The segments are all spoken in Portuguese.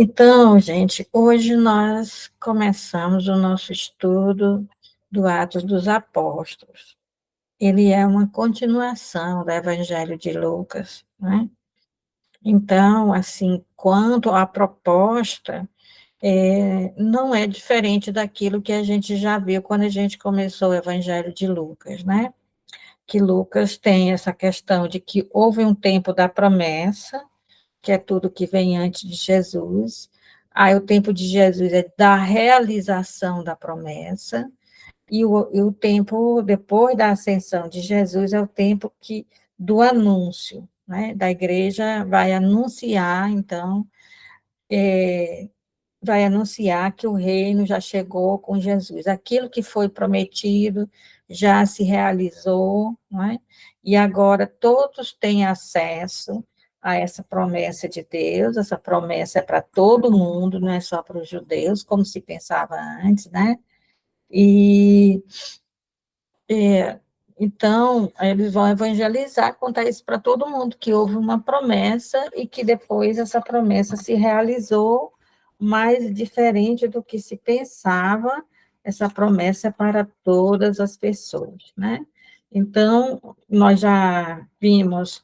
Então, gente, hoje nós começamos o nosso estudo do Atos dos Apóstolos. Ele é uma continuação do Evangelho de Lucas, né? Então, assim, quanto à proposta, não é diferente daquilo que a gente já viu quando a gente começou o Evangelho de Lucas, né? Que Lucas tem essa questão de que houve um tempo da promessa, que é tudo que vem antes de Jesus. Aí o tempo de Jesus é da realização da promessa, e o tempo depois da ascensão de Jesus é o tempo do anúncio, né? Da igreja vai anunciar, então, vai anunciar que o reino já chegou com Jesus. Aquilo que foi prometido já se realizou, não é? E agora todos têm acesso a essa promessa de Deus, essa promessa é para todo mundo, não é só para os judeus, como se pensava antes, né? E então, eles vão evangelizar, contar isso para todo mundo, que houve uma promessa e que depois essa promessa se realizou, mas diferente do que se pensava, essa promessa é para todas as pessoas, né? Então, nós já vimos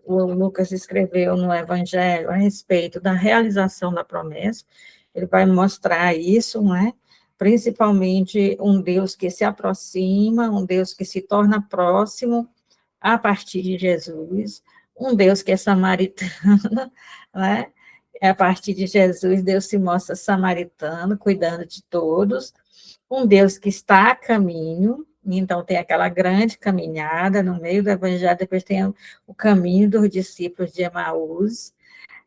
o Lucas escreveu no Evangelho a respeito da realização da promessa, ele vai mostrar isso, não é? Principalmente um Deus que se aproxima, um Deus que se torna próximo a partir de Jesus, um Deus que é samaritano, né? A partir de Jesus, Deus se mostra samaritano, cuidando de todos, um Deus que está a caminho, então tem aquela grande caminhada no meio do evangelho, depois tem o caminho dos discípulos de Emaús,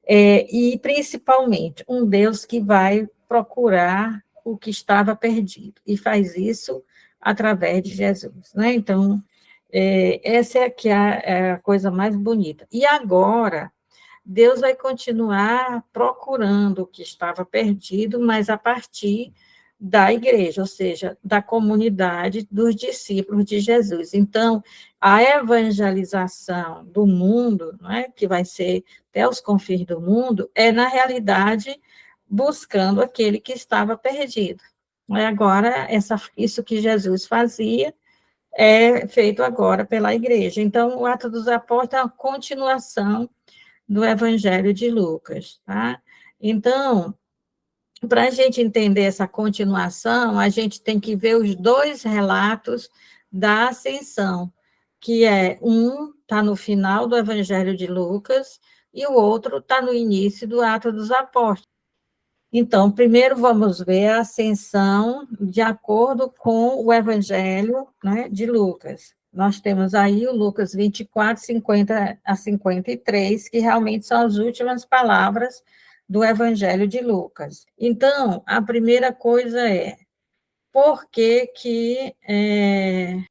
e principalmente um Deus que vai procurar o que estava perdido, e faz isso através de Jesus, né? Então, essa é a coisa mais bonita. E agora, Deus vai continuar procurando o que estava perdido, mas a partir da igreja, ou seja, da comunidade dos discípulos de Jesus. Então, a evangelização do mundo, não é, que vai ser até os confins do mundo, é, na realidade, buscando aquele que estava perdido. Agora, isso que Jesus fazia é feito agora pela igreja. Então, o Atos dos Apóstolos é uma continuação do Evangelho de Lucas, tá? Então, para a gente entender essa continuação, a gente tem que ver os dois relatos da ascensão, que um está no final do Evangelho de Lucas e o outro está no início do Atos dos Apóstolos. Então, primeiro vamos ver a ascensão de acordo com o Evangelho, né, de Lucas. Nós temos aí o Lucas 24, 50 a 53, que realmente são as últimas palavras do Evangelho de Lucas. Então, a primeira coisa é, por que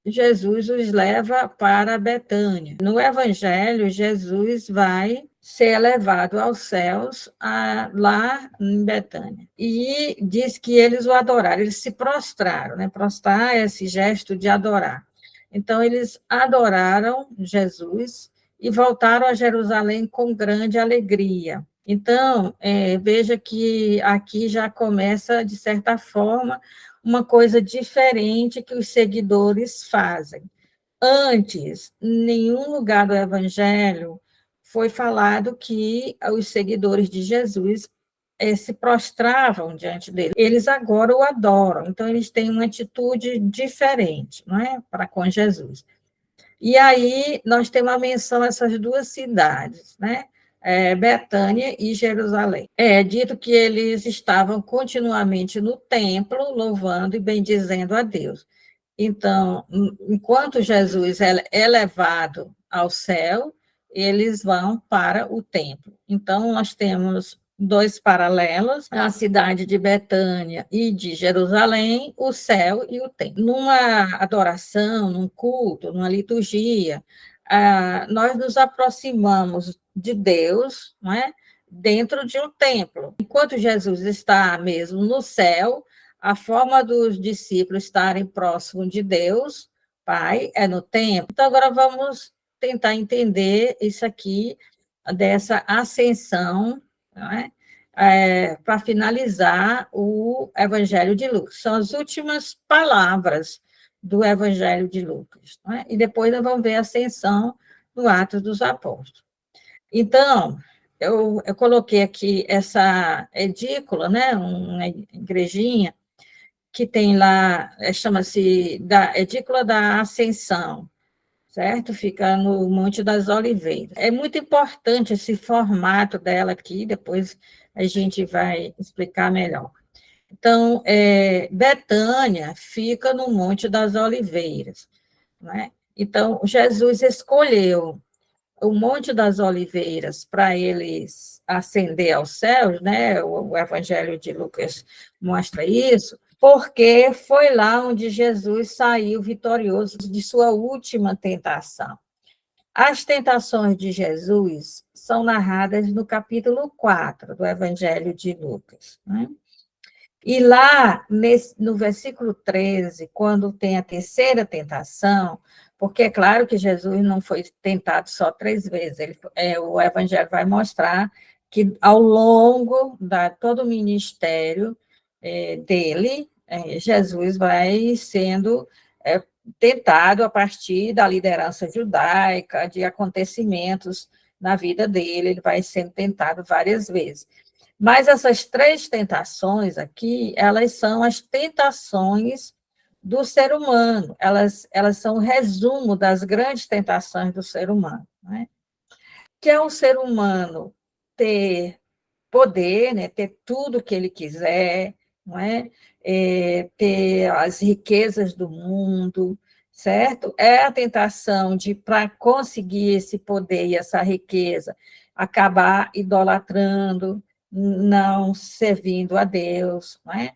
Jesus os leva para Betânia? No Evangelho, Jesus vai ser elevado aos céus lá em Betânia. E diz que eles o adoraram, eles se prostraram, né? Prostrar é esse gesto de adorar. Então, eles adoraram Jesus e voltaram a Jerusalém com grande alegria. Então, veja que aqui já começa, de certa forma, uma coisa diferente que os seguidores fazem. Antes, em nenhum lugar do Evangelho foi falado que os seguidores de Jesus se prostravam diante dele. Eles agora o adoram, então eles têm uma atitude diferente, não é, para com Jesus. E aí nós temos a menção a essas duas cidades, né? Betânia e Jerusalém. É dito que eles estavam continuamente no templo, louvando e bendizendo a Deus. Então, enquanto Jesus é levado ao céu, eles vão para o templo. Então, nós temos dois paralelos, a cidade de Betânia e de Jerusalém, o céu e o templo. Numa adoração, num culto, numa liturgia, nós nos aproximamos de Deus, não é? Dentro de um templo. Enquanto Jesus está mesmo no céu, a forma dos discípulos estarem próximos de Deus, Pai, é no templo. Então, agora vamos tentar entender isso aqui, dessa ascensão, não é? para finalizar o Evangelho de Lucas. São as últimas palavras do Evangelho de Lucas. Né? E depois nós vamos ver a ascensão no Atos dos Apóstolos. Então, eu coloquei aqui essa edícula, né, uma igrejinha, que tem lá, chama-se da Edícula da Ascensão, certo? Fica no Monte das Oliveiras. É muito importante esse formato dela aqui, depois a gente vai explicar melhor. Então, Betânia fica no Monte das Oliveiras, né? Então, Jesus escolheu o Monte das Oliveiras para eles ascender aos céus, né? O Evangelho de Lucas mostra isso, porque foi lá onde Jesus saiu vitorioso de sua última tentação. As tentações de Jesus são narradas no capítulo 4 do Evangelho de Lucas, né? E lá, no versículo 13, quando tem a terceira tentação, porque é claro que Jesus não foi tentado só 3 vezes, o Evangelho vai mostrar que ao longo da todo o ministério dele, Jesus vai sendo tentado a partir da liderança judaica, de acontecimentos na vida dele, ele vai sendo tentado várias vezes. Mas essas 3 tentações aqui, elas são as tentações do ser humano, elas são o resumo das grandes tentações do ser humano, né? Que é o ser humano ter poder, né, ter tudo o que ele quiser, não é? Ter as riquezas do mundo, certo? É a tentação de, para conseguir esse poder e essa riqueza, acabar idolatrando, não servindo a Deus, não é?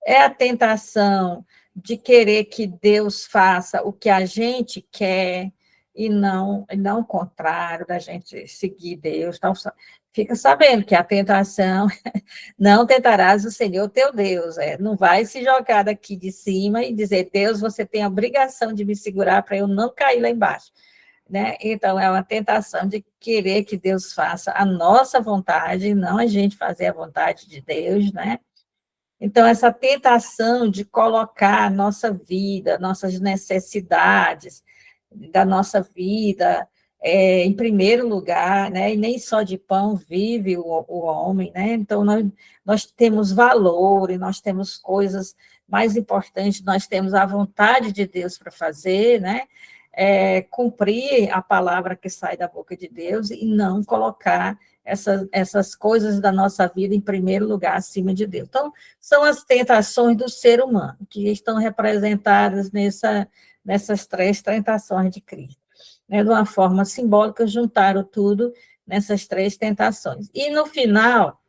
É a tentação de querer que Deus faça o que a gente quer e não o contrário, da gente seguir Deus. Então, fica sabendo que a tentação, não tentarás o Senhor teu Deus, não vai se jogar daqui de cima e dizer, Deus, você tem a obrigação de me segurar para eu não cair lá embaixo. Né? Então, é uma tentação de querer que Deus faça a nossa vontade, não a gente fazer a vontade de Deus, né? Então, essa tentação de colocar a nossa vida, nossas necessidades da nossa vida em primeiro lugar, né? E nem só de pão vive o homem, né? Então, nós temos valor e nós temos coisas mais importantes, nós temos a vontade de Deus para fazer, né? Cumprir a palavra que sai da boca de Deus e não colocar essas coisas da nossa vida em primeiro lugar, acima de Deus. Então, são as tentações do ser humano, que estão representadas nessas 3 tentações de Cristo. Né? De uma forma simbólica, juntaram tudo nessas 3 tentações. E, no final,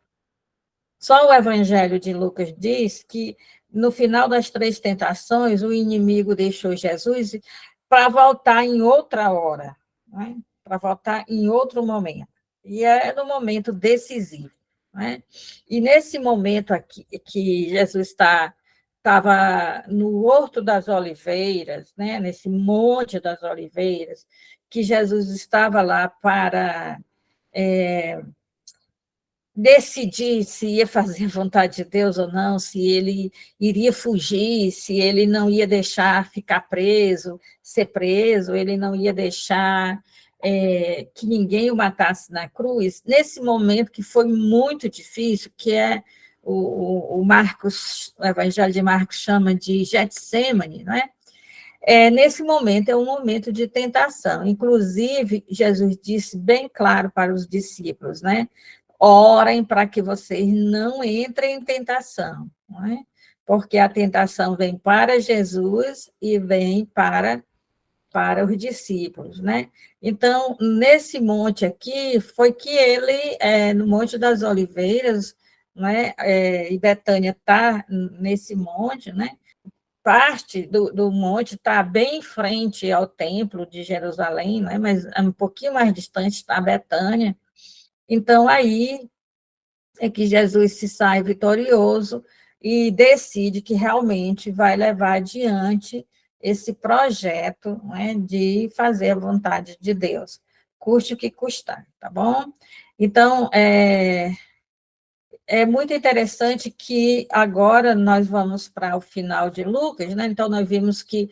só o Evangelho de Lucas diz que, no final das 3 tentações, o inimigo deixou Jesus para voltar em outra hora, né? Para voltar em outro momento. E é no momento decisivo. Né? E nesse momento aqui, que Jesus estava no Horto das Oliveiras, né? Nesse Monte das Oliveiras, que Jesus estava lá para decidir se ia fazer a vontade de Deus ou não, se ele iria fugir, se ele não ia deixar ficar preso, ser preso, ele não ia deixar que ninguém o matasse na cruz, nesse momento que foi muito difícil, que é o Marcos, o Evangelho de Marcos chama de Getsêmani, não é? Nesse momento é um momento de tentação. Inclusive, Jesus disse bem claro para os discípulos, né? Orem para que vocês não entrem em tentação, não é? Porque a tentação vem para Jesus e vem para os discípulos, né? Então, nesse monte aqui, foi que ele, no Monte das Oliveiras, né? E Betânia está nesse monte, né? Parte do monte está bem em frente ao templo de Jerusalém, né? Mas um pouquinho mais distante está Betânia. Então, aí é que Jesus se sai vitorioso e decide que realmente vai levar adiante esse projeto, né, de fazer a vontade de Deus, custe o que custar, tá bom? Então, é muito interessante que agora nós vamos para o final de Lucas, né? Então, nós vimos que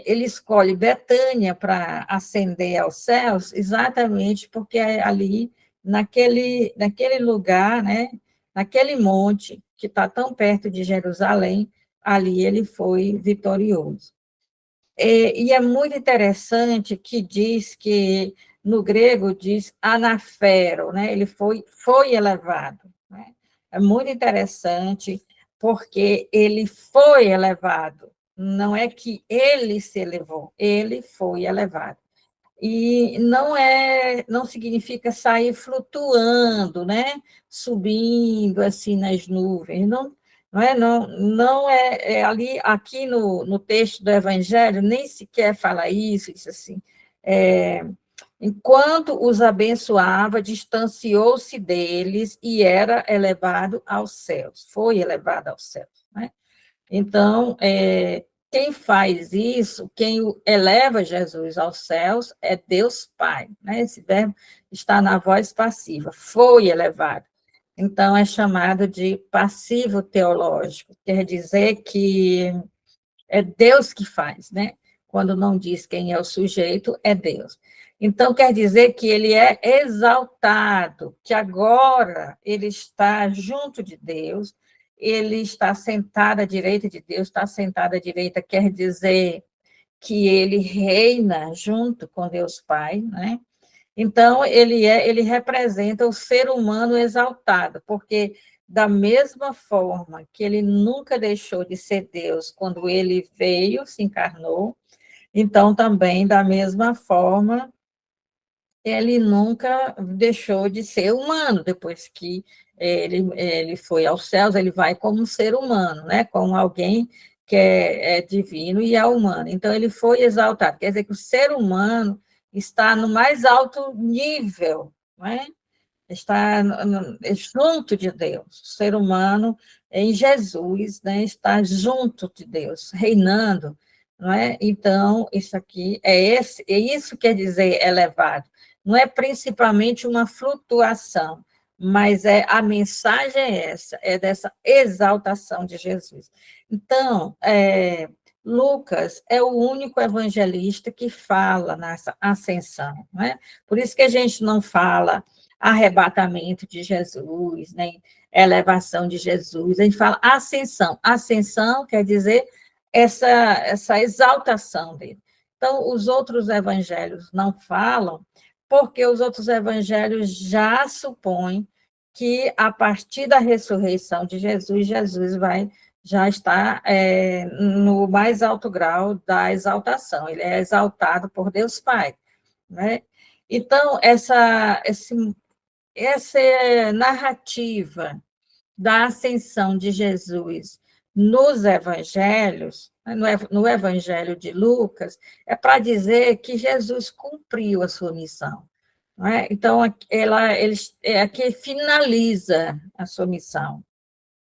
ele escolhe Betânia para ascender aos céus, exatamente porque é ali, naquele lugar, né? Naquele monte que está tão perto de Jerusalém, ali ele foi vitorioso. E é muito interessante que diz que, no grego, diz anafero, né? Ele foi elevado. Né? É muito interessante, porque ele foi elevado. Não é que ele se elevou, ele foi elevado. E não significa sair flutuando, né? Subindo assim nas nuvens, não é ali, aqui no texto do Evangelho, nem sequer fala isso, isso assim, enquanto os abençoava, distanciou-se deles e era elevado aos céus, foi elevado aos céus, né? Então, quem faz isso, quem eleva Jesus aos céus, é Deus Pai, né? Esse verbo está na voz passiva, foi elevado. Então, é chamado de passivo teológico, quer dizer que é Deus que faz, né? Quando não diz quem é o sujeito, é Deus. Então, quer dizer que ele é exaltado, que agora ele está junto de Deus, ele está sentado à direita de Deus, está sentado à direita, quer dizer que ele reina junto com Deus Pai, né? Então, ele representa o ser humano exaltado, porque da mesma forma que ele nunca deixou de ser Deus quando ele veio, se encarnou, então também da mesma forma ele nunca deixou de ser humano, depois que ele foi aos céus, ele vai como um ser humano, né? Como alguém que é divino e é humano. Então, ele foi exaltado. Quer dizer que o ser humano está no mais alto nível, né? Está junto de Deus. O ser humano, em Jesus, né, está junto de Deus, reinando. Não é? Então, isso aqui é isso que quer dizer elevado. Não é principalmente uma flutuação, mas a mensagem é essa, é dessa exaltação de Jesus. Então, Lucas é o único evangelista que fala nessa ascensão, não é? Por isso que a gente não fala arrebatamento de Jesus, nem elevação de Jesus, a gente fala ascensão. Ascensão quer dizer essa exaltação dele. Então, os outros evangelhos não falam, porque os outros evangelhos já supõem que, a partir da ressurreição de Jesus, Jesus vai já está no mais alto grau da exaltação, ele é exaltado por Deus Pai, né? Então, essa narrativa da ascensão de Jesus nos evangelhos, no evangelho de Lucas, é para dizer que Jesus cumpriu a sua missão. Não é? Então, aqui finaliza a sua missão.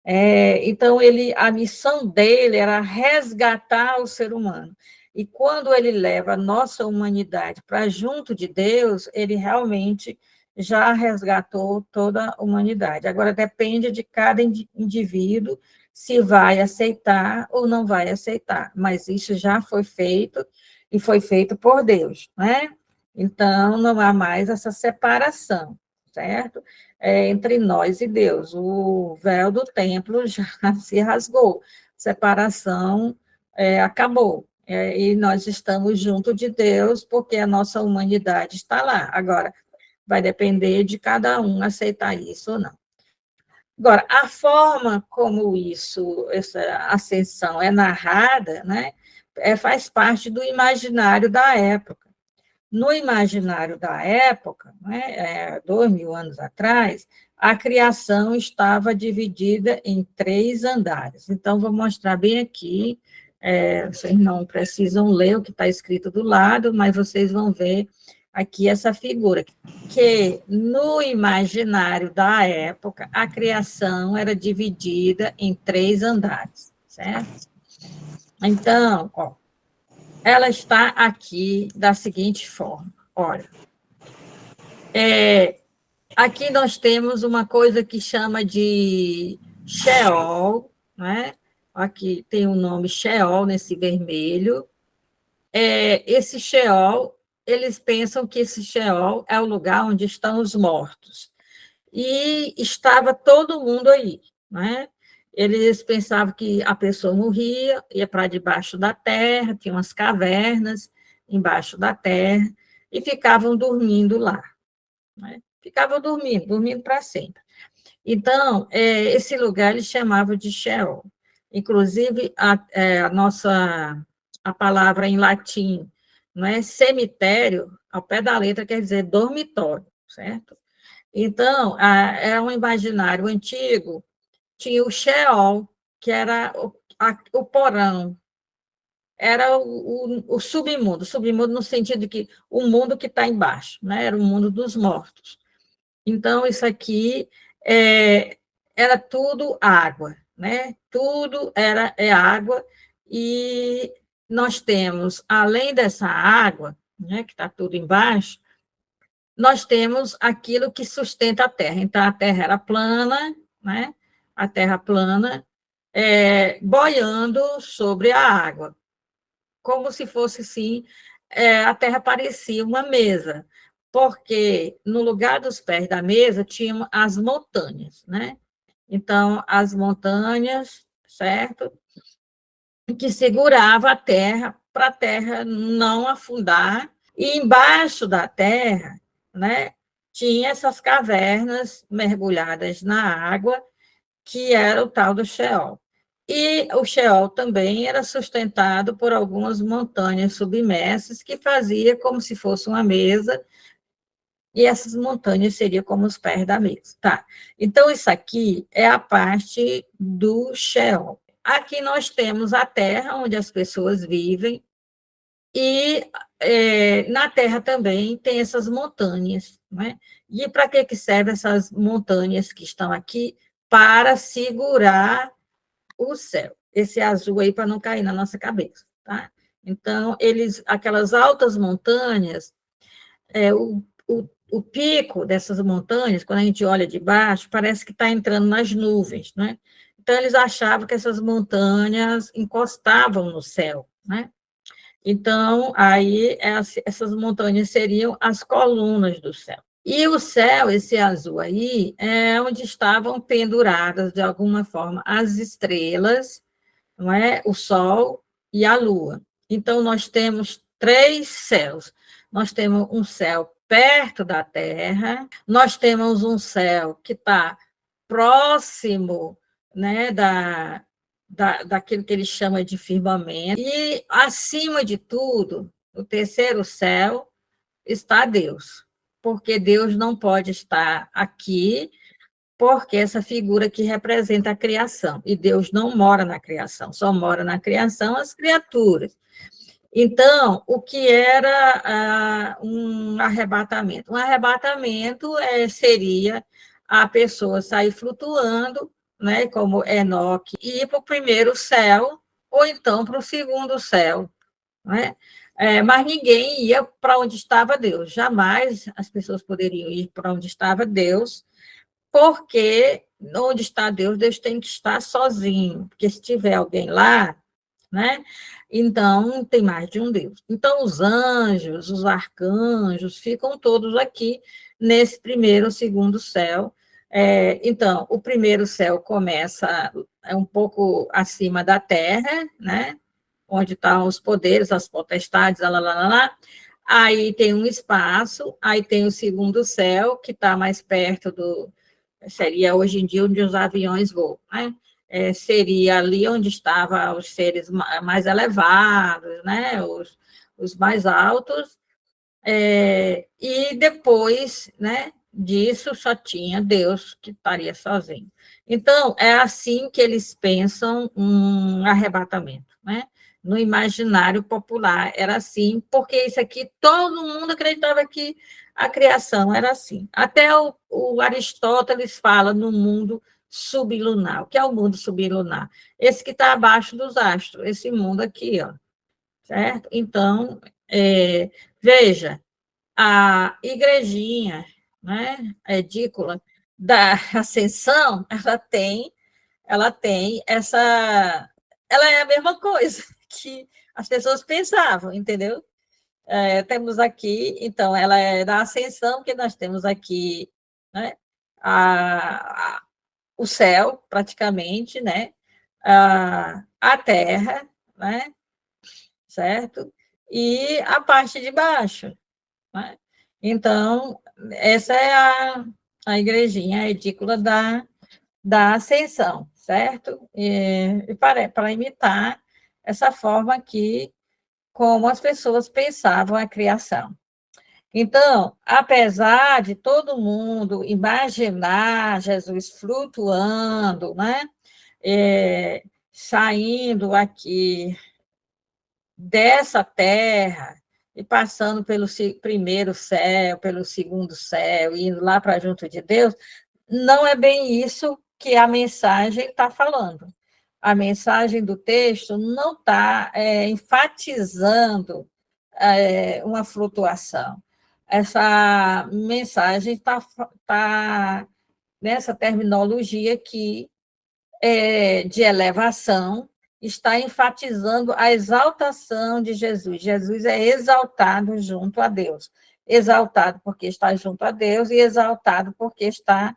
Então, a missão dele era resgatar o ser humano. E quando ele leva a nossa humanidade para junto de Deus, ele realmente já resgatou toda a humanidade. Agora, depende de cada indivíduo se vai aceitar ou não vai aceitar, mas isso já foi feito, e foi feito por Deus, né? Então, não há mais essa separação, certo? Entre nós e Deus. O véu do templo já se rasgou, separação acabou. E nós estamos junto de Deus, porque a nossa humanidade está lá. Agora, vai depender de cada um aceitar isso ou não. Agora, a forma como essa ascensão é narrada, né, faz parte do imaginário da época. No imaginário da época, né, 2.000 anos atrás, a criação estava dividida em 3 andares. Então, vou mostrar bem aqui, vocês não precisam ler o que está escrito do lado, mas vocês vão ver aqui essa figura, que no imaginário da época, a criação era dividida em 3 andares, certo? Então, ela está aqui da seguinte forma, olha, Aqui nós temos uma coisa que chama de Sheol, né? Aqui tem o nome Sheol nesse vermelho. Esse Sheol, eles pensam que esse Sheol é o lugar onde estão os mortos. E estava todo mundo aí, né? Eles pensavam que a pessoa morria, ia para debaixo da terra, tinha umas cavernas embaixo da terra, e ficavam dormindo lá, né? Ficavam dormindo, dormindo para sempre. Então, esse lugar eles chamavam de Sheol. Inclusive, a palavra em latim, não é cemitério, ao pé da letra quer dizer dormitório, certo? Então, é um imaginário antigo, tinha o Sheol, que era o porão, era o submundo no sentido de que o mundo que está embaixo, né? Era o mundo dos mortos. Então, isso aqui era tudo água, né? Tudo é água, e nós temos, além dessa água, né, que está tudo embaixo, nós temos aquilo que sustenta a Terra. Então, a Terra era plana, né? A Terra plana, boiando sobre a água, como se fosse, assim, a Terra parecia uma mesa, porque no lugar dos pés da mesa tinham as montanhas, né? Então, as montanhas, certo? Que segurava a terra para a terra não afundar, e embaixo da terra, né, tinha essas cavernas mergulhadas na água, que era o tal do Sheol. E o Sheol também era sustentado por algumas montanhas submersas, que fazia como se fosse uma mesa, e essas montanhas seriam como os pés da mesa. Tá. Então, isso aqui é a parte do Sheol. Aqui nós temos a terra, onde as pessoas vivem, e na terra também tem essas montanhas, né? E para que servem essas montanhas que estão aqui? Para segurar o céu. Esse azul aí para não cair na nossa cabeça, tá? Então, aquelas altas montanhas, o pico dessas montanhas, quando a gente olha de baixo, parece que está entrando nas nuvens, né? Então, eles achavam que essas montanhas encostavam no céu, né? Então, aí, essas montanhas seriam as colunas do céu. E o céu, esse azul aí, é onde estavam penduradas, de alguma forma, as estrelas, não é? O Sol e a Lua. Então, nós temos três céus. Nós temos um céu perto da Terra, nós temos um céu que está próximo, né, daquilo que ele chama de firmamento, e, acima de tudo, o terceiro céu está Deus, porque Deus não pode estar aqui, porque essa figura que representa a criação, e Deus não mora na criação, só mora na criação as criaturas. Então, o que era um arrebatamento? Um arrebatamento seria a pessoa sair flutuando, né, como Enoque, e ir para o primeiro céu, ou então para o segundo céu, né? Mas ninguém ia para onde estava Deus, jamais as pessoas poderiam ir para onde estava Deus, porque onde está Deus, Deus tem que estar sozinho, porque se tiver alguém lá, né? Então, tem mais de um Deus. Então, os anjos, os arcanjos, ficam todos aqui nesse primeiro, segundo céu. Então, o primeiro céu começa um pouco acima da terra, né? Onde estão os poderes, as potestades, lá, lá, lá, lá. Aí tem um espaço, aí tem o segundo céu, que está mais perto seria hoje em dia onde os aviões voam, né? Seria ali onde estavam os seres mais elevados, né? Os mais altos, e depois, né, disso só tinha Deus, que estaria sozinho. Então, é assim que eles pensam um arrebatamento, né? No imaginário popular era assim, porque isso aqui, todo mundo acreditava que a criação era assim. Até o Aristóteles fala no mundo sublunar. O que é o mundo sublunar? Esse que está abaixo dos astros, esse mundo aqui, ó, certo? Então, veja, a igrejinha, né, a edícula da ascensão, ela tem essa, ela é a mesma coisa que as pessoas pensavam, entendeu? Temos aqui, então, ela é da ascensão, que nós temos aqui, né, o céu, praticamente, né, a terra, né, certo? E a parte de baixo, né? Então, essa é a igrejinha, a edícula da ascensão, certo? E para imitar essa forma aqui, como as pessoas pensavam a criação. Então, apesar de todo mundo imaginar Jesus flutuando, né? Saindo aqui dessa terra e passando pelo primeiro céu, pelo segundo céu, indo lá para junto de Deus, não é bem isso que a mensagem está falando. A mensagem do texto não está enfatizando uma flutuação. Essa mensagem está nessa terminologia que de elevação, está enfatizando a exaltação de Jesus. Jesus é exaltado junto a Deus. Exaltado porque está junto a Deus e exaltado porque está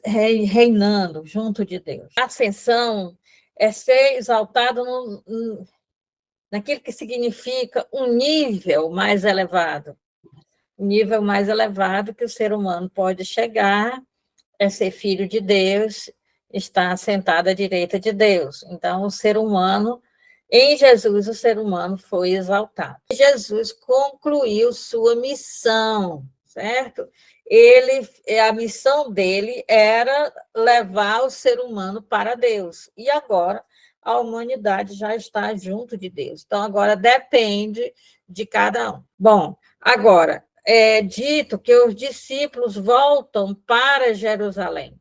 reinando junto de Deus. A ascensão é ser exaltado naquilo que significa um nível mais elevado. Um nível mais elevado que o ser humano pode chegar é ser filho de Deus, está sentado à direita de Deus. Então, o ser humano, em Jesus, o ser humano foi exaltado. Jesus concluiu sua missão, certo? A missão dele era levar o ser humano para Deus. E agora a humanidade já está junto de Deus. Então, agora depende de cada um. Bom, agora, é dito que os discípulos voltam para Jerusalém.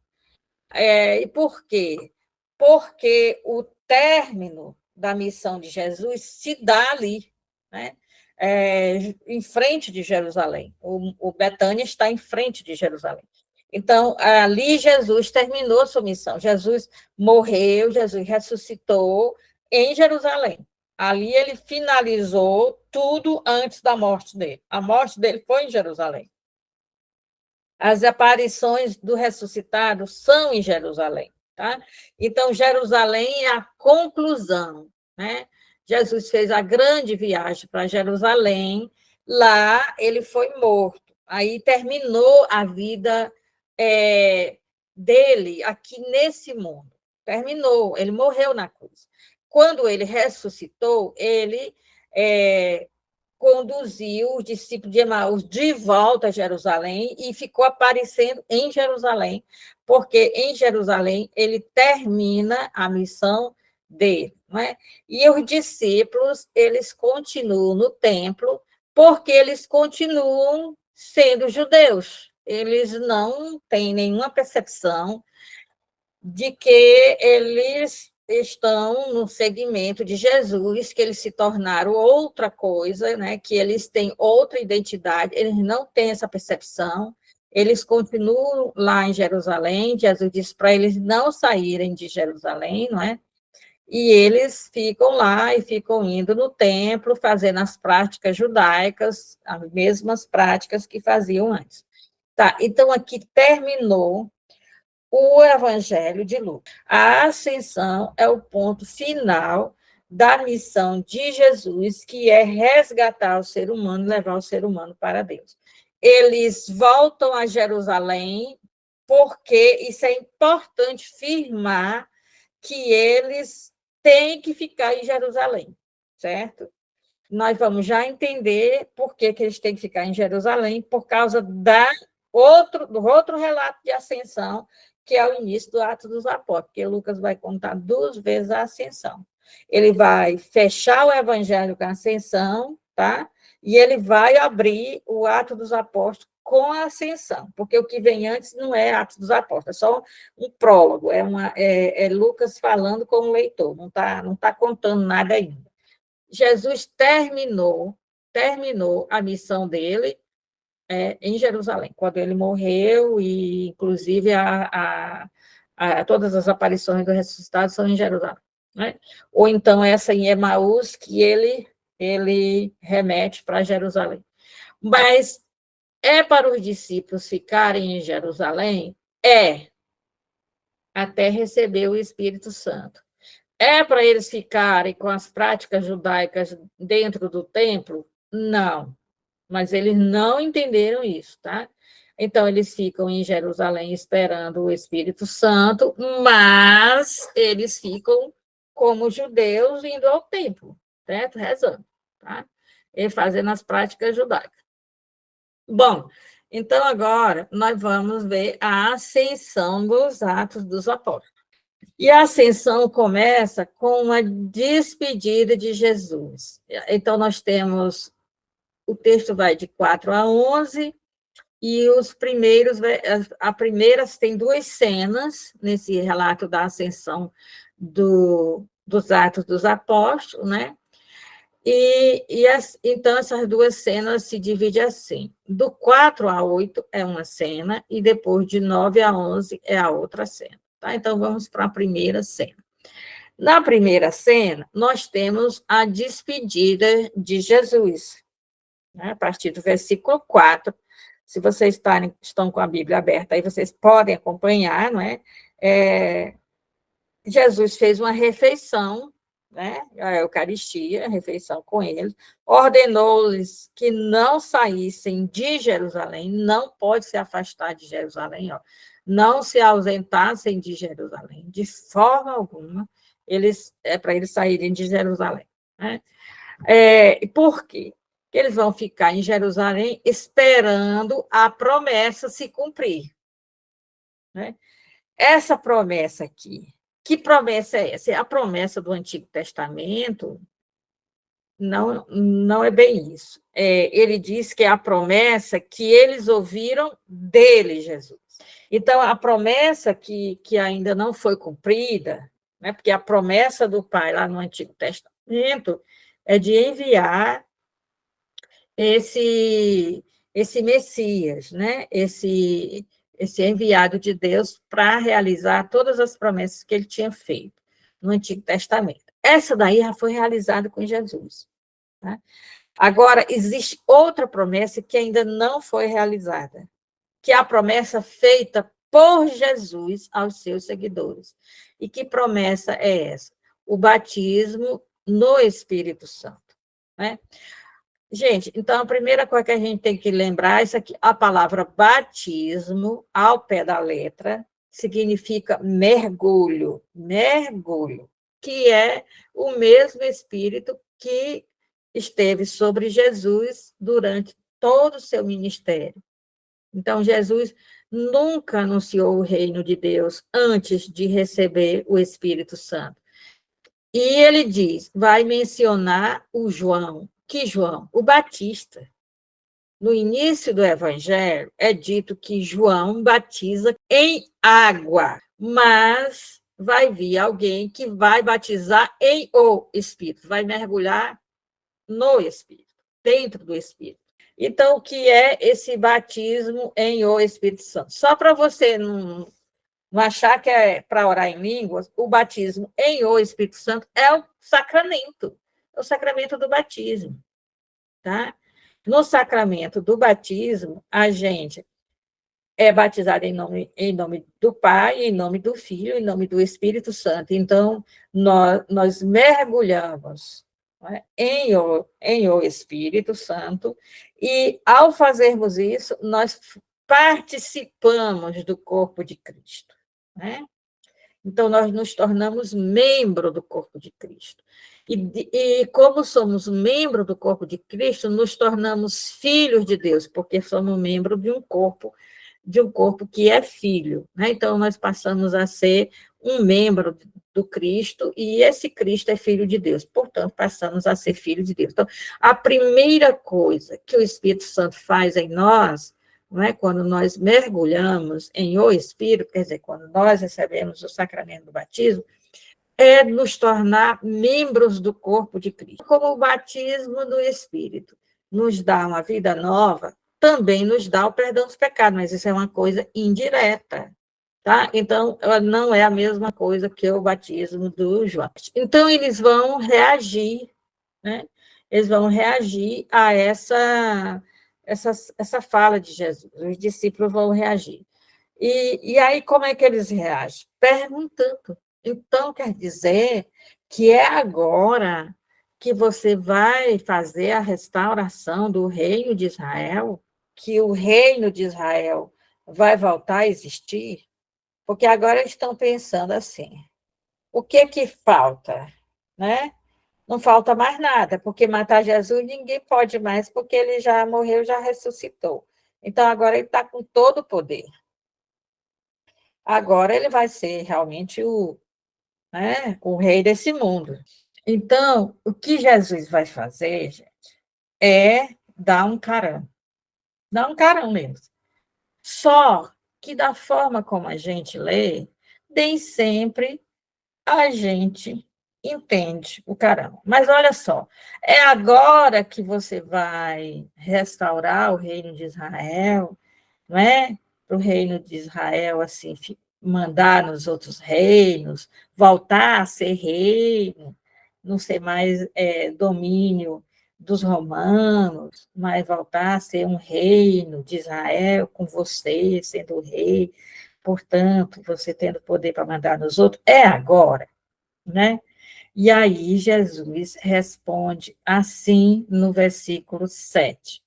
E por quê? Porque o término da missão de Jesus se dá ali, né? Em frente de Jerusalém. O Betânia está em frente de Jerusalém. Então, ali Jesus terminou sua missão. Jesus morreu, Jesus ressuscitou em Jerusalém. Ali ele finalizou tudo antes da morte dele. A morte dele foi em Jerusalém. As aparições do ressuscitado são em Jerusalém, tá? Então, Jerusalém é a conclusão, né? Jesus fez a grande viagem para Jerusalém, lá ele foi morto, aí terminou a vida dele aqui nesse mundo, terminou, ele morreu na cruz. Quando ele ressuscitou, ele conduziu os discípulos de Emaús de volta a Jerusalém e ficou aparecendo em Jerusalém, porque em Jerusalém ele termina a missão dele, não é? E os discípulos, eles continuam no templo, porque eles continuam sendo judeus. Eles não têm nenhuma percepção de que eles estão no segmento de Jesus, que eles se tornaram outra coisa, né? Que eles têm outra identidade, eles não têm essa percepção, eles continuam lá em Jerusalém, Jesus disse para eles não saírem de Jerusalém, não é? E eles ficam lá e ficam indo no templo, fazendo as práticas judaicas, as mesmas práticas que faziam antes. Tá, então aqui terminou o Evangelho de Lucas. A ascensão é o ponto final da missão de Jesus, que é resgatar o ser humano, levar o ser humano para Deus. Eles voltam a Jerusalém, porque isso é importante firmar que eles têm que ficar em Jerusalém, certo? Nós vamos já entender por que eles têm que ficar em Jerusalém, por causa do outro relato de ascensão, que é o início do Atos dos Apóstolos, porque Lucas vai contar 2 vezes a ascensão. Ele vai fechar o evangelho com a ascensão, tá? E ele vai abrir o Atos dos Apóstolos com a ascensão, porque o que vem antes não é Atos dos Apóstolos, é só um prólogo, é Lucas falando com o leitor, não tá contando nada ainda. Jesus terminou a missão dele em Jerusalém, quando ele morreu, e inclusive todas as aparições do ressuscitado são em Jerusalém. Né? Ou então essa em Emaús, que ele remete para Jerusalém. Mas é para os discípulos ficarem em Jerusalém? Até receber o Espírito Santo. É para eles ficarem com as práticas judaicas dentro do templo? Não, mas eles não entenderam isso, tá? Então, eles ficam em Jerusalém esperando o Espírito Santo, mas eles ficam como judeus indo ao templo, certo? Rezando, tá? E fazendo as práticas judaicas. Bom, então agora nós vamos ver a ascensão dos Atos dos Apóstolos. E a ascensão começa com uma despedida de Jesus. Então, nós temos, o texto vai de 4 a 11, e os primeiros, a primeira tem duas cenas nesse relato da ascensão dos Atos dos Apóstolos, né? Então, essas duas cenas se dividem assim: do 4 a 8 é uma cena, e depois de 9 a 11 é a outra cena. Tá? Então, vamos para a primeira cena. Na primeira cena, nós temos a despedida de Jesus, né? A partir do versículo 4. Se vocês estão com a Bíblia aberta, aí vocês podem acompanhar, não é? Jesus fez uma refeição, né? A Eucaristia, a refeição com eles, ordenou-lhes que não saíssem de Jerusalém, não pode se afastar de Jerusalém, ó, não se ausentassem de Jerusalém, de forma alguma, para eles saírem de Jerusalém. Né? Por quê? Porque eles vão ficar em Jerusalém esperando a promessa se cumprir. Né? Essa promessa aqui, que promessa é essa? A promessa do Antigo Testamento não é bem isso. Ele diz que é a promessa que eles ouviram dele, Jesus. Então, a promessa que ainda não foi cumprida, né, porque a promessa do Pai lá no Antigo Testamento é de enviar esse Messias, né, esse enviado de Deus para realizar todas as promessas que ele tinha feito no Antigo Testamento. Essa daí já foi realizada com Jesus. Tá? Agora, existe outra promessa que ainda não foi realizada, que é a promessa feita por Jesus aos seus seguidores. E que promessa é essa? O batismo no Espírito Santo. Né? Gente, então a primeira coisa que a gente tem que lembrar é isso aqui: a palavra batismo, ao pé da letra, significa mergulho, mergulho, que é o mesmo Espírito que esteve sobre Jesus durante todo o seu ministério. Então, Jesus nunca anunciou o reino de Deus antes de receber o Espírito Santo. E ele diz, vai mencionar o João. Que João? O Batista. No início do Evangelho, é dito que João batiza em água, mas vai vir alguém que vai batizar em o Espírito, vai mergulhar no Espírito, dentro do Espírito. Então, o que é esse batismo em o Espírito Santo? Só para você não achar que é para orar em línguas, o batismo em o Espírito Santo é o sacramento do batismo. Tá? No sacramento do batismo, a gente é batizado em nome do Pai, em nome do Filho, em nome do Espírito Santo. Então, nós mergulhamos, né, em o Espírito Santo, e, ao fazermos isso, nós participamos do corpo de Cristo. Né? Então, nós nos tornamos membro do corpo de Cristo. E como somos membro do corpo de Cristo, nos tornamos filhos de Deus, porque somos membro de um corpo que é filho. Né? Então, nós passamos a ser um membro do Cristo, e esse Cristo é filho de Deus. Portanto, passamos a ser filho de Deus. Então, a primeira coisa que o Espírito Santo faz em nós, não é? Quando nós mergulhamos em o Espírito, quer dizer, quando nós recebemos o sacramento do batismo, é nos tornar membros do corpo de Cristo. Como o batismo do Espírito nos dá uma vida nova, também nos dá o perdão dos pecados, mas isso é uma coisa indireta, tá? Então, não é a mesma coisa que o batismo do João. Então, eles vão reagir, né? Eles vão reagir a essa fala de Jesus. Os discípulos vão reagir. E aí, como é que eles reagem? Perguntando. Então, quer dizer que é agora que você vai fazer a restauração do reino de Israel? Que o reino de Israel vai voltar a existir? Porque agora estão pensando assim, o que que falta, né? Não falta mais nada, porque matar Jesus ninguém pode mais, porque ele já morreu, já ressuscitou. Então, agora ele está com todo o poder. Agora ele vai ser realmente o rei desse mundo. Então, o que Jesus vai fazer, gente, é dar um carão. Dar um carão mesmo. Só que da forma como a gente lê, nem sempre a gente entende o carão. Mas olha só, é agora que você vai restaurar o reino de Israel, não é? Para o reino de Israel, assim, mandar nos outros reinos, voltar a ser reino, não ser mais domínio dos romanos, mas voltar a ser um reino de Israel com você sendo o rei, portanto, você tendo poder para mandar nos outros, é agora, né? E aí Jesus responde assim no versículo 7.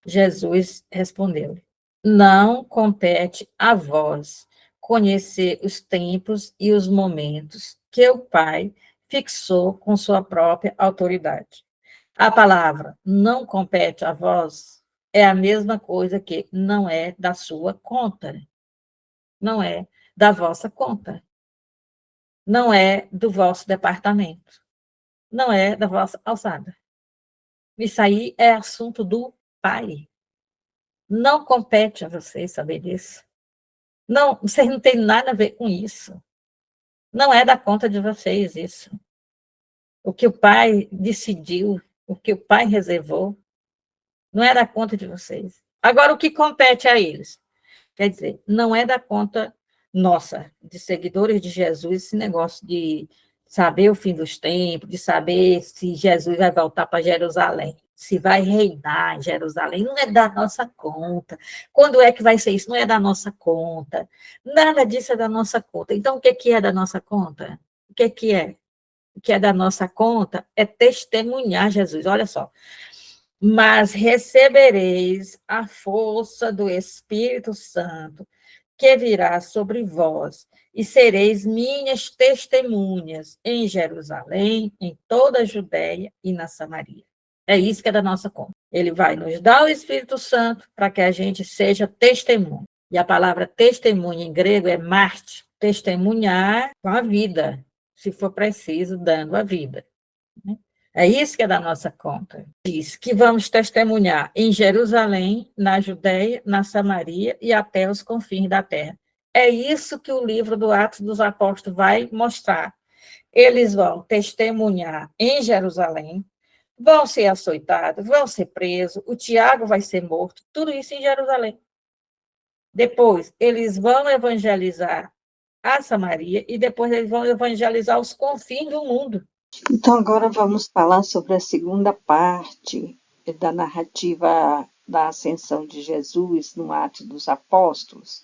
Jesus respondeu: Não compete a vós conhecer os tempos e os momentos que o Pai fixou com sua própria autoridade. A palavra não compete a vós é a mesma coisa que não é da sua conta, não é da vossa conta, não é do vosso departamento, não é da vossa alçada. Isso aí é assunto do Pai. Não compete a vocês saber disso. Não, vocês não têm nada a ver com isso. Não é da conta de vocês isso. O que o pai decidiu, o que o pai reservou, não é da conta de vocês. Agora, o que compete a eles? Quer dizer, não é da conta nossa, de seguidores de Jesus, esse negócio de saber o fim dos tempos, de saber se Jesus vai voltar para Jerusalém, se vai reinar em Jerusalém, não é da nossa conta. Quando é que vai ser isso? Não é da nossa conta. Nada disso é da nossa conta. Então, o que é da nossa conta? O que é? O que é da nossa conta é testemunhar Jesus. Olha só. Mas recebereis a força do Espírito Santo, que virá sobre vós, e sereis minhas testemunhas em Jerusalém, em toda a Judéia e na Samaria. É isso que é da nossa conta. Ele vai nos dar o Espírito Santo para que a gente seja testemunha. E a palavra testemunha em grego é marte, testemunhar com a vida, se for preciso, dando a vida. É isso que é da nossa conta. Diz que vamos testemunhar em Jerusalém, na Judéia, na Samaria e até os confins da terra. É isso que o livro do Atos dos Apóstolos vai mostrar. Eles vão testemunhar em Jerusalém, vão ser açoitados, vão ser presos, o Tiago vai ser morto, tudo isso em Jerusalém. Depois, eles vão evangelizar a Samaria e depois eles vão evangelizar os confins do mundo. Então, agora vamos falar sobre a segunda parte da narrativa da ascensão de Jesus no Atos dos Apóstolos,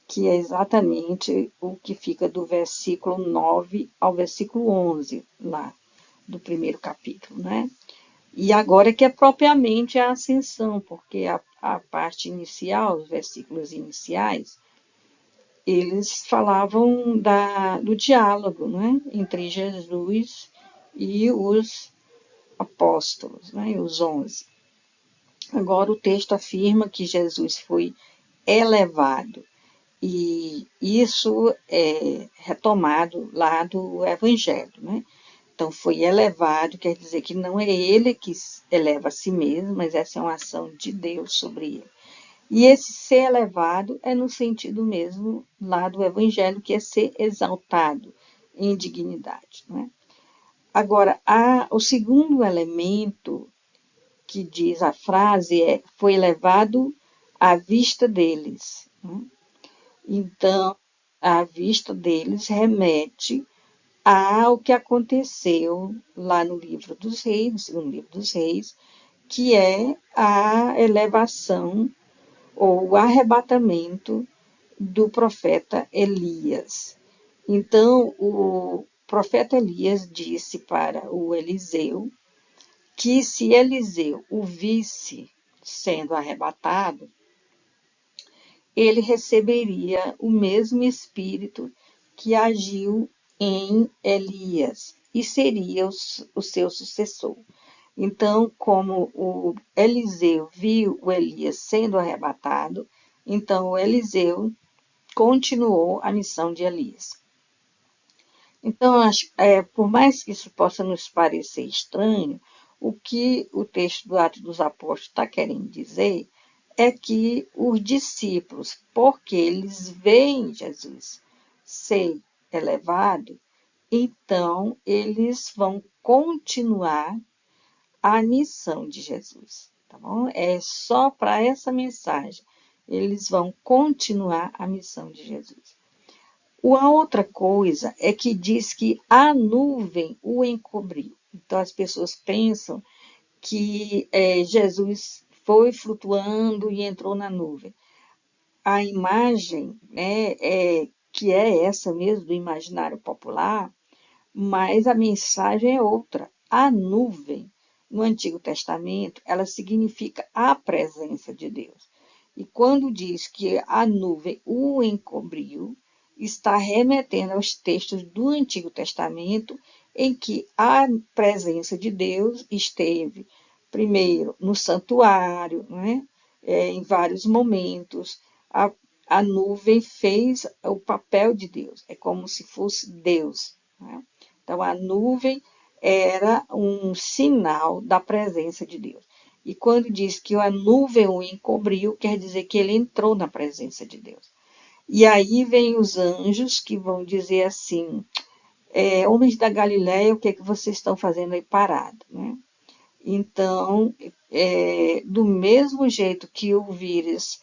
que é exatamente o que fica do versículo 9 ao versículo 11, lá do primeiro capítulo, né? E agora que é propriamente a ascensão, porque a parte inicial, os versículos iniciais, eles falavam do diálogo, né, entre Jesus e os apóstolos, né, os 11. Agora o texto afirma que Jesus foi elevado, e isso é retomado lá do Evangelho, né? Então, foi elevado, quer dizer que não é ele que eleva a si mesmo, mas essa é uma ação de Deus sobre ele. E esse ser elevado é no sentido mesmo lá do Evangelho, que é ser exaltado em dignidade, né? Agora, o segundo elemento que diz a frase foi levado à vista deles, né? Então, a vista deles remete ao que aconteceu lá no livro dos reis, no segundo livro dos reis, que é a elevação ou o arrebatamento do profeta Elias. Então, o profeta Elias disse para o Eliseu que se Eliseu o visse sendo arrebatado, ele receberia o mesmo espírito que agiu em Elias e seria o seu sucessor. Então, como o Eliseu viu o Elias sendo arrebatado, então o Eliseu continuou a missão de Elias. Então, por mais que isso possa nos parecer estranho, o que o texto do Atos dos Apóstolos está querendo dizer é que os discípulos, porque eles veem Jesus ser elevado, então eles vão continuar a missão de Jesus, tá bom? É só para essa mensagem. Eles vão continuar a missão de Jesus. A outra coisa é que diz que a nuvem o encobriu. Então, as pessoas pensam que Jesus foi flutuando e entrou na nuvem. A imagem, né, que é essa mesmo do imaginário popular, mas a mensagem é outra. A nuvem, no Antigo Testamento, ela significa a presença de Deus. E quando diz que a nuvem o encobriu, está remetendo aos textos do Antigo Testamento, em que a presença de Deus esteve, primeiro, no santuário, né? Em vários momentos. A nuvem fez o papel de Deus, é como se fosse Deus, né? Então, a nuvem era um sinal da presença de Deus. E quando diz que a nuvem o encobriu, quer dizer que ele entrou na presença de Deus. E aí vem os anjos que vão dizer assim, homens da Galileia, o que é que vocês estão fazendo aí parado, né? Então, do mesmo jeito que o vires,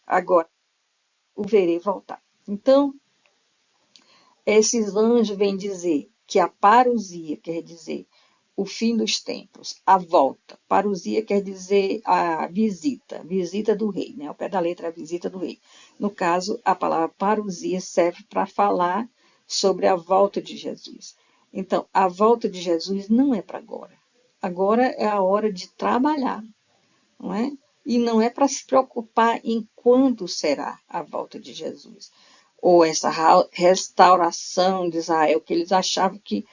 agora o verei voltar. Então, esses anjos vêm dizer que a parousia quer dizer o fim dos tempos, a volta. Parousia quer dizer a visita do rei, né? Ao pé da letra, a visita do rei. No caso, a palavra parousia serve para falar sobre a volta de Jesus. Então, a volta de Jesus não é para agora. Agora é a hora de trabalhar, não é? E não é para se preocupar em quando será a volta de Jesus. Ou essa restauração de Israel, que eles achavam que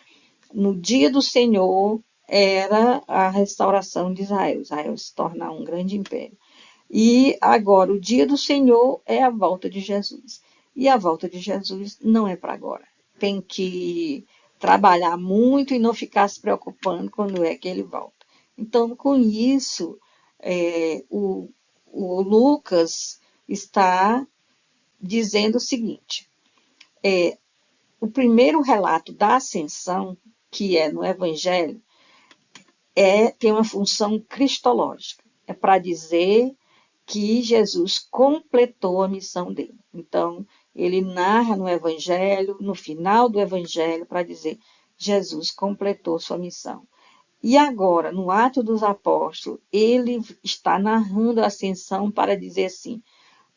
no dia do Senhor era a restauração de Israel. Israel se tornar um grande império. E agora, o dia do Senhor é a volta de Jesus. E a volta de Jesus não é para agora. Tem que trabalhar muito e não ficar se preocupando quando é que ele volta. Então, com isso, o Lucas está dizendo o seguinte, o primeiro relato da ascensão, que é no Evangelho, tem uma função cristológica. É para dizer que Jesus completou a missão dele. Então, ele narra no Evangelho, no final do Evangelho, para dizer Jesus completou sua missão. E agora, no Atos dos Apóstolos, ele está narrando a ascensão para dizer assim,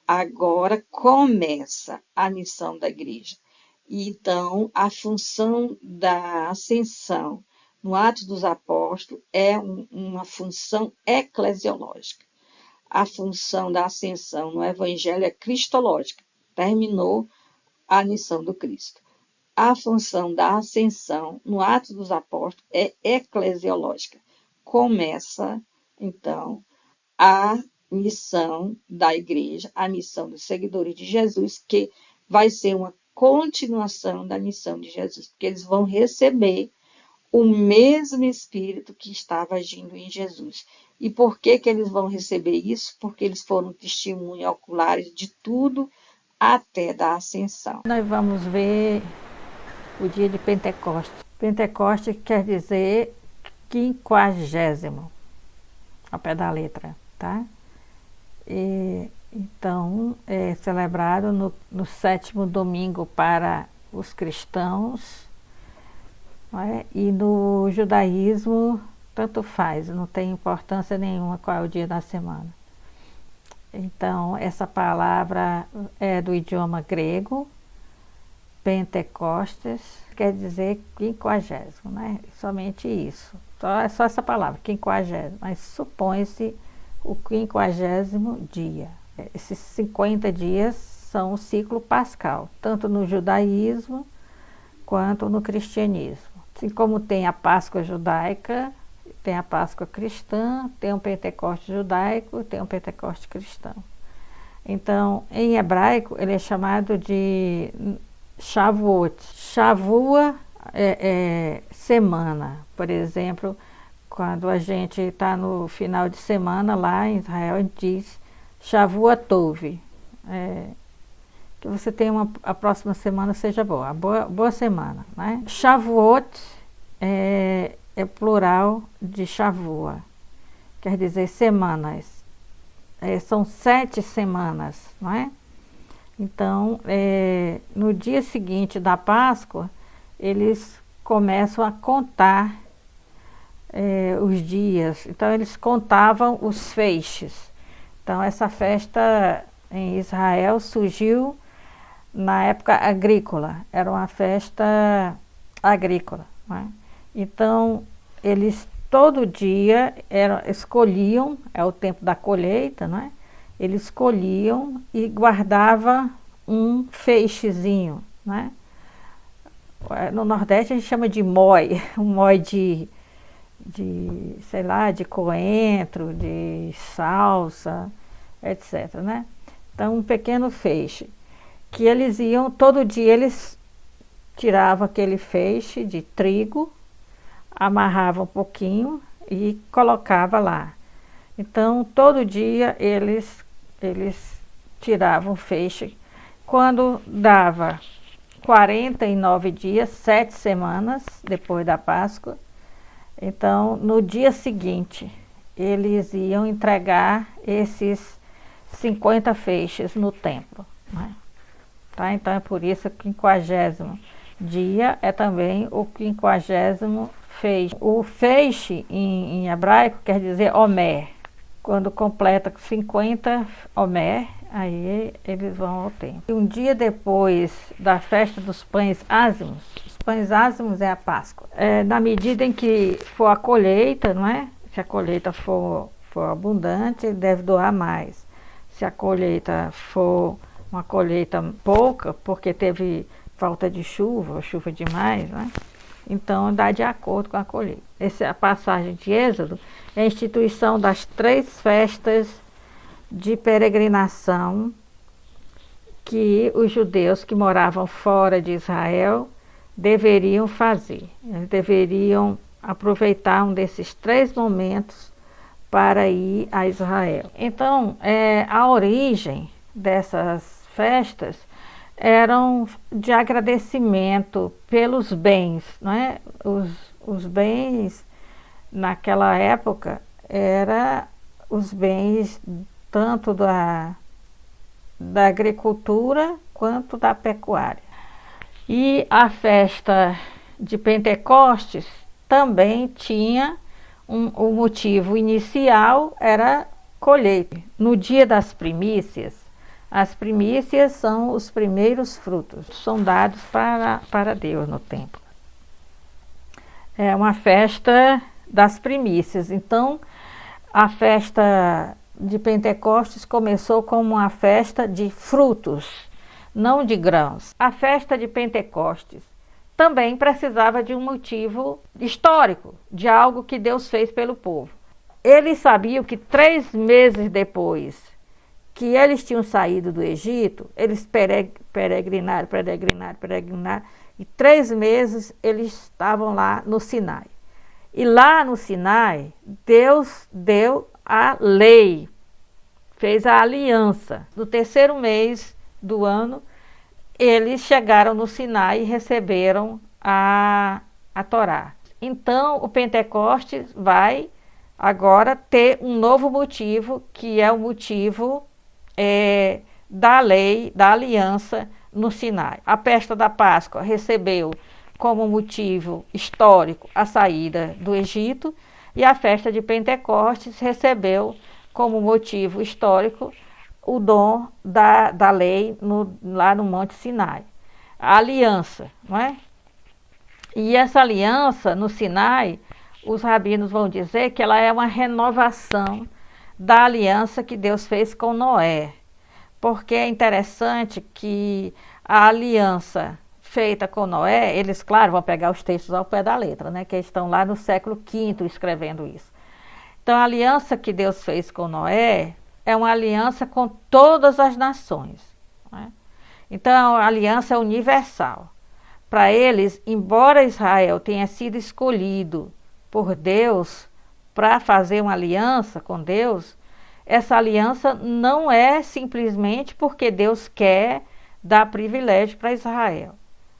agora começa a missão da igreja. Então, a função da ascensão no Atos dos Apóstolos é uma função eclesiológica. A função da ascensão no Evangelho é cristológica. Terminou a missão do Cristo. A função da ascensão no Atos dos Apóstolos é eclesiológica. Começa, então, a missão da igreja, a missão dos seguidores de Jesus, que vai ser uma continuação da missão de Jesus, porque eles vão receber o mesmo Espírito que estava agindo em Jesus. E por que eles vão receber isso? Porque eles foram testemunhas oculares de tudo até da ascensão. Nós vamos ver o dia de Pentecostes. Pentecostes quer dizer 50º. ao pé da letra, tá? Então, é celebrado no 7º domingo para os cristãos, não é? E no judaísmo, tanto faz, não tem importância nenhuma qual é o dia da semana. Então, essa palavra é do idioma grego, Pentecostes, quer dizer 50º, né? Somente isso. É só essa palavra, 50º, mas supõe-se o 50º dia. Esses 50 dias são o ciclo pascal, tanto no judaísmo quanto no cristianismo. Assim como tem a Páscoa judaica, tem a Páscoa cristã, tem o Pentecoste judaico, tem o Pentecoste cristão. Então, em hebraico, ele é chamado de Shavuot. Shavua é semana. Por exemplo, quando a gente está no final de semana lá em Israel, a gente diz Shavua Tov. Que você tenha a próxima semana seja boa. Boa semana, né? Shavuot é plural de Shavua. Quer dizer semanas. São 7 semanas, não é? Então, no dia seguinte da Páscoa, eles começam a contar os dias. Então, eles contavam os feixes. Então, essa festa em Israel surgiu na época agrícola. Era uma festa agrícola, não é? Então, eles todo dia escolhiam, é o tempo da colheita, não é? Eles escolhiam e guardavam um feixezinho, né? No Nordeste a gente chama de mói, um mói de sei lá, de coentro, de salsa, etc, né? Então, um pequeno feixe, que eles iam, todo dia eles tiravam aquele feixe de trigo, amarravam um pouquinho e colocavam lá. Então, todo dia eles tiravam o feixe. Quando dava 49 dias, 7 semanas depois da Páscoa, então, no dia seguinte, eles iam entregar esses 50 feixes no templo, né? Tá? Então, é por isso que o 50º dia é também o 50º feixe. O feixe, em hebraico, quer dizer omer. Quando completa 50 omer, aí eles vão ao templo. E um dia depois da festa dos pães ázimos, os pães ázimos é a Páscoa. Na medida em que for a colheita, não é? Se a colheita for abundante, ele deve doar mais. Se a colheita for uma colheita pouca, porque teve falta de chuva, ou chuva demais, né? Então dá de acordo com a colheita. Essa é a passagem de Êxodo, é a instituição das 3 festas de peregrinação que os judeus que moravam fora de Israel deveriam fazer. Eles deveriam aproveitar um desses 3 momentos para ir a Israel. Então, a origem dessas festas eram de agradecimento pelos bens, não é? Os bens naquela época eram os bens tanto da agricultura quanto da pecuária. E a festa de Pentecostes também tinha o motivo inicial, era colheita. No dia das primícias, as primícias são os primeiros frutos, são dados para Deus no templo. É uma festa das primícias. Então, a festa de Pentecostes começou como uma festa de frutos, não de grãos. A festa de Pentecostes também precisava de um motivo histórico, de algo que Deus fez pelo povo. Eles sabiam que 3 meses depois que eles tinham saído do Egito, eles peregrinaram, e 3 meses eles estavam lá no Sinai. E lá no Sinai, Deus deu a lei, fez a aliança. No 3º mês do ano, eles chegaram no Sinai e receberam a Torá. Então, o Pentecostes vai agora ter um novo motivo, que é o motivo da lei, da aliança no Sinai. A festa da Páscoa recebeu como motivo histórico a saída do Egito, e a festa de Pentecostes recebeu como motivo histórico o dom da lei lá no Monte Sinai. A aliança, não é? E essa aliança no Sinai, os rabinos vão dizer que ela é uma renovação da aliança que Deus fez com Noé. Porque é interessante que a aliança feita com Noé, eles, claro, vão pegar os textos ao pé da letra, né? Que estão lá no século V escrevendo isso. Então, a aliança que Deus fez com Noé é uma aliança com todas as nações, né? Então, a aliança é universal. Para eles, embora Israel tenha sido escolhido por Deus para fazer uma aliança com Deus, essa aliança não é simplesmente porque Deus quer dar privilégio para Israel,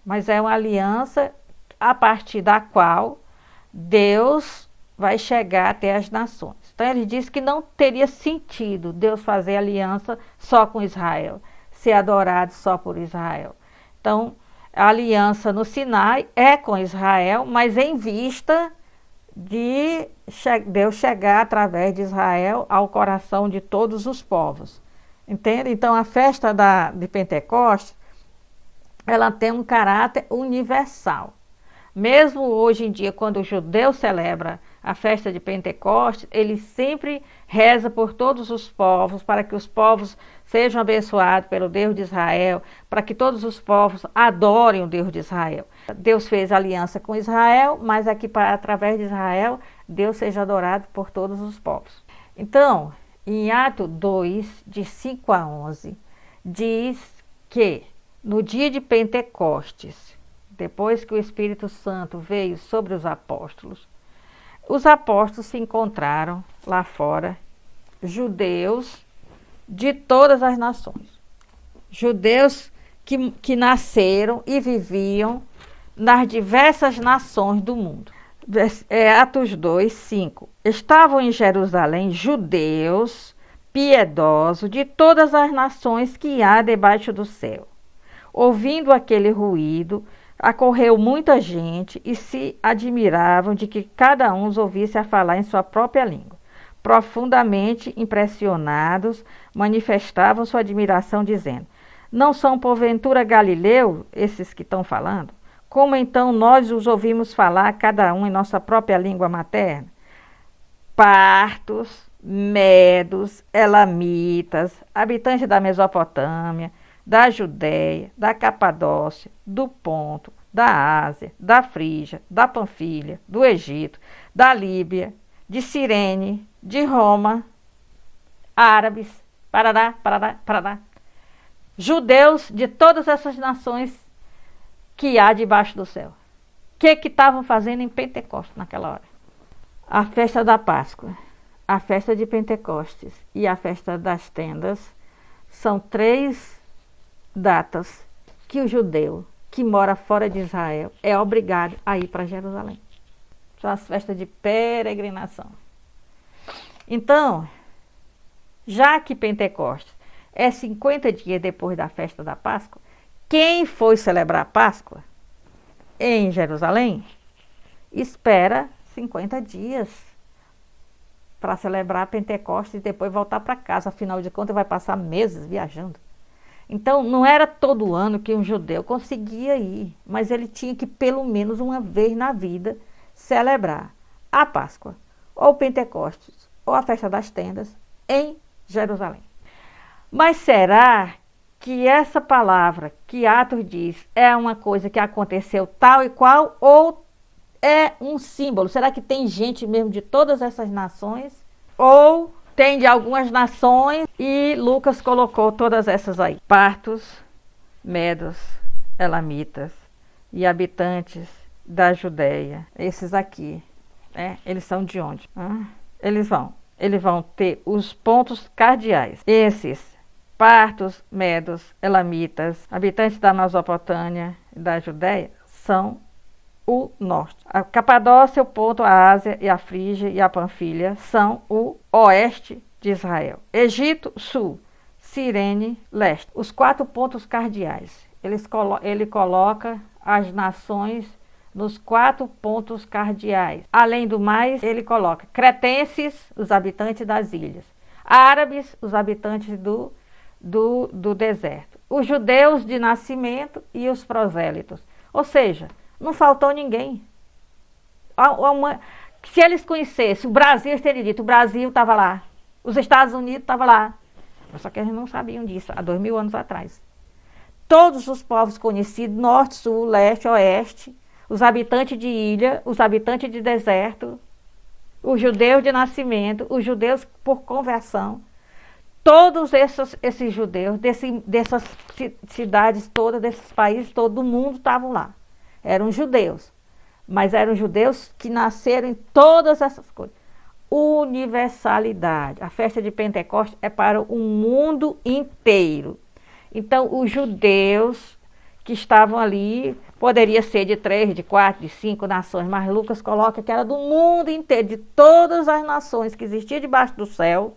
mas é uma aliança a partir da qual Deus vai chegar até as nações. Então ele diz que não teria sentido Deus fazer aliança só com Israel, ser adorado só por Israel. Então, a aliança no Sinai é com Israel, mas em vista de Deus chegar através de Israel ao coração de todos os povos. Entende? Então, a festa de Pentecostes, ela tem um caráter universal. Mesmo hoje em dia, quando o judeu celebra a festa de Pentecostes, ele sempre reza por todos os povos, para que os povos sejam abençoados pelo Deus de Israel, para que todos os povos adorem o Deus de Israel. Deus fez aliança com Israel, mas é que através de Israel, Deus seja adorado por todos os povos. Então, em Atos 2, de 5 a 11, diz que no dia de Pentecostes, depois que o Espírito Santo veio sobre os apóstolos se encontraram lá fora, judeus de todas as nações. Judeus que nasceram e viviam nas diversas nações do mundo. Atos 2, 5. Estavam em Jerusalém judeus piedosos de todas as nações que há debaixo do céu. Ouvindo aquele ruído, acorreu muita gente e se admiravam de que cada um os ouvisse a falar em sua própria língua. Profundamente impressionados, manifestavam sua admiração, dizendo: não são porventura galileus esses que estão falando? Como então nós os ouvimos falar, cada um em nossa própria língua materna? Partos, medos, elamitas, habitantes da Mesopotâmia, da Judéia, da Capadócia, do Ponto, da Ásia, da Frígia, da Panfilha, do Egito, da Líbia, de Cirene, de Roma, árabes, parará, parará, parará. Judeus de todas essas nações que há debaixo do céu. O que estavam fazendo em Pentecostes naquela hora? A festa da Páscoa, a festa de Pentecostes e a festa das tendas são 3 datas que o judeu que mora fora de Israel é obrigado a ir para Jerusalém. São as festas de peregrinação. Então, já que Pentecostes é 50 dias depois da festa da Páscoa, quem foi celebrar a Páscoa em Jerusalém espera 50 dias para celebrar Pentecostes e depois voltar para casa. Afinal de contas, vai passar meses viajando. Então, não era todo ano que um judeu conseguia ir, mas ele tinha que, pelo menos uma vez na vida, celebrar a Páscoa, ou Pentecostes, ou a festa das tendas, em Jerusalém. Mas será que essa palavra que Atos diz é uma coisa que aconteceu tal e qual, ou é um símbolo? Será que tem gente mesmo de todas essas nações? Ou tem de algumas nações e Lucas colocou todas essas aí? Partos, medos, elamitas e habitantes da Judéia. Esses aqui, né? Eles são de onde? Eles vão ter os pontos cardeais. Esses partos, medos, elamitas, habitantes da Mesopotâmia e da Judéia são o norte. A Capadócia, o Ponto, a Ásia e a Frígia e a Panfilha são o oeste de Israel. Egito, sul. Cirene, leste. Os 4 pontos cardeais. Ele coloca as nações nos 4 pontos cardeais. Além do mais, ele coloca cretenses, os habitantes das ilhas. Árabes, os habitantes do deserto. Os judeus de nascimento e os prosélitos. Ou seja, não faltou ninguém. Se eles conhecessem o Brasil, eles teriam dito, o Brasil estava lá. Os Estados Unidos estavam lá. Só que eles não sabiam disso, há 2000 anos atrás. Todos os povos conhecidos, norte, sul, leste, oeste, os habitantes de ilha, os habitantes de deserto, os judeus de nascimento, os judeus por conversão, todos esses judeus, dessas cidades todas, desses países, todo mundo estavam lá. Eram judeus, mas eram judeus que nasceram em todas essas coisas. Universalidade. A festa de Pentecostes é para o mundo inteiro. Então, os judeus que estavam ali, poderia ser de 3, de 4, de 5 nações, mas Lucas coloca que era do mundo inteiro, de todas as nações que existiam debaixo do céu,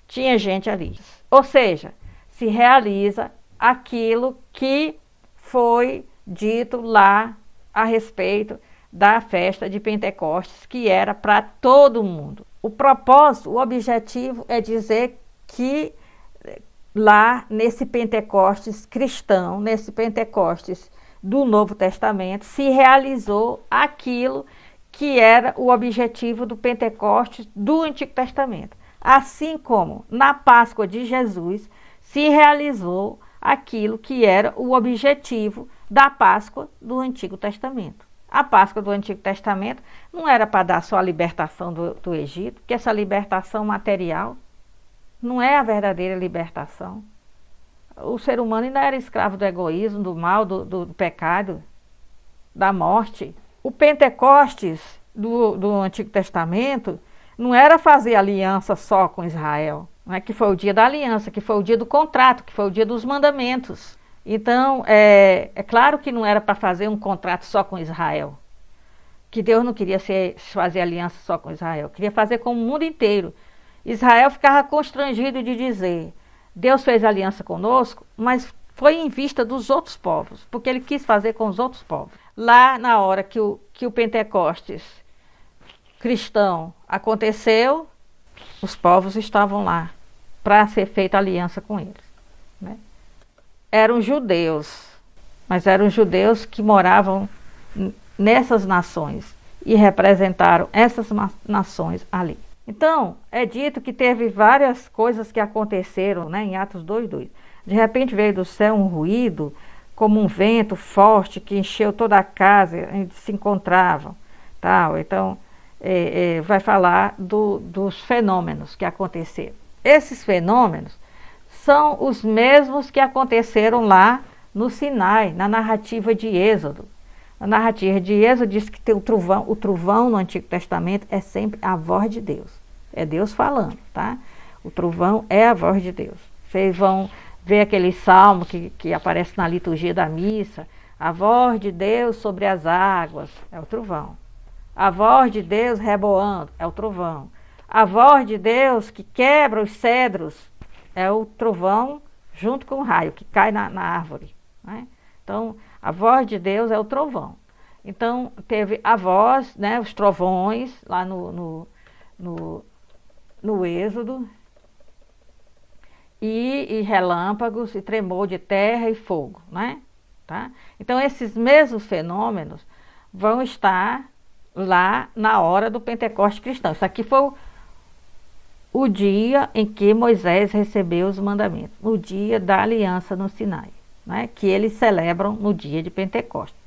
tinha gente ali. Ou seja, se realiza aquilo que foi dito lá a respeito da festa de Pentecostes, que era para todo mundo. O propósito, o objetivo é dizer que lá nesse Pentecostes cristão, nesse Pentecostes do Novo Testamento, se realizou aquilo que era o objetivo do Pentecostes do Antigo Testamento. Assim como na Páscoa de Jesus se realizou aquilo que era o objetivo da Páscoa do Antigo Testamento. A Páscoa do Antigo Testamento não era para dar só a libertação do Egito, porque essa libertação material não é a verdadeira libertação. O ser humano ainda era escravo do egoísmo, do mal, do pecado, da morte. O Pentecostes do Antigo Testamento não era fazer aliança só com Israel, não é? Que foi o dia da aliança, que foi o dia do contrato, que foi o dia dos mandamentos. Então, é claro que não era para fazer um contrato só com Israel, que Deus não queria fazer aliança só com Israel, queria fazer com o mundo inteiro. Israel ficava constrangido de dizer, Deus fez aliança conosco, mas foi em vista dos outros povos, porque ele quis fazer com os outros povos. Lá na hora que o Pentecostes cristão aconteceu, os povos estavam lá para ser feita aliança com eles, né? Eram judeus, mas eram judeus que moravam nessas nações e representaram essas nações ali. Então, é dito que teve várias coisas que aconteceram, né, em Atos 2:2. De repente veio do céu um ruído, como um vento forte que encheu toda a casa onde se encontravam. Tal. Então, vai falar dos fenômenos que aconteceram. Esses fenômenos são os mesmos que aconteceram lá no Sinai, na narrativa de Êxodo. A narrativa de Êxodo diz que tem o trovão no Antigo Testamento é sempre a voz de Deus. É Deus falando, tá? O trovão é a voz de Deus. Vocês vão ver aquele salmo que aparece na liturgia da missa. A voz de Deus sobre as águas é o trovão. A voz de Deus reboando é o trovão. A voz de Deus que quebra os cedros é o trovão junto com o raio que cai na árvore, né? Então, a voz de Deus é o trovão. Então, teve a voz, né, os trovões lá no Êxodo, e relâmpagos, e tremor de terra e fogo, né? Tá? Então, esses mesmos fenômenos vão estar lá na hora do Pentecostes cristão. Isso aqui foi o dia em que Moisés recebeu os mandamentos, no dia da aliança no Sinai, né, que eles celebram no dia de Pentecostes.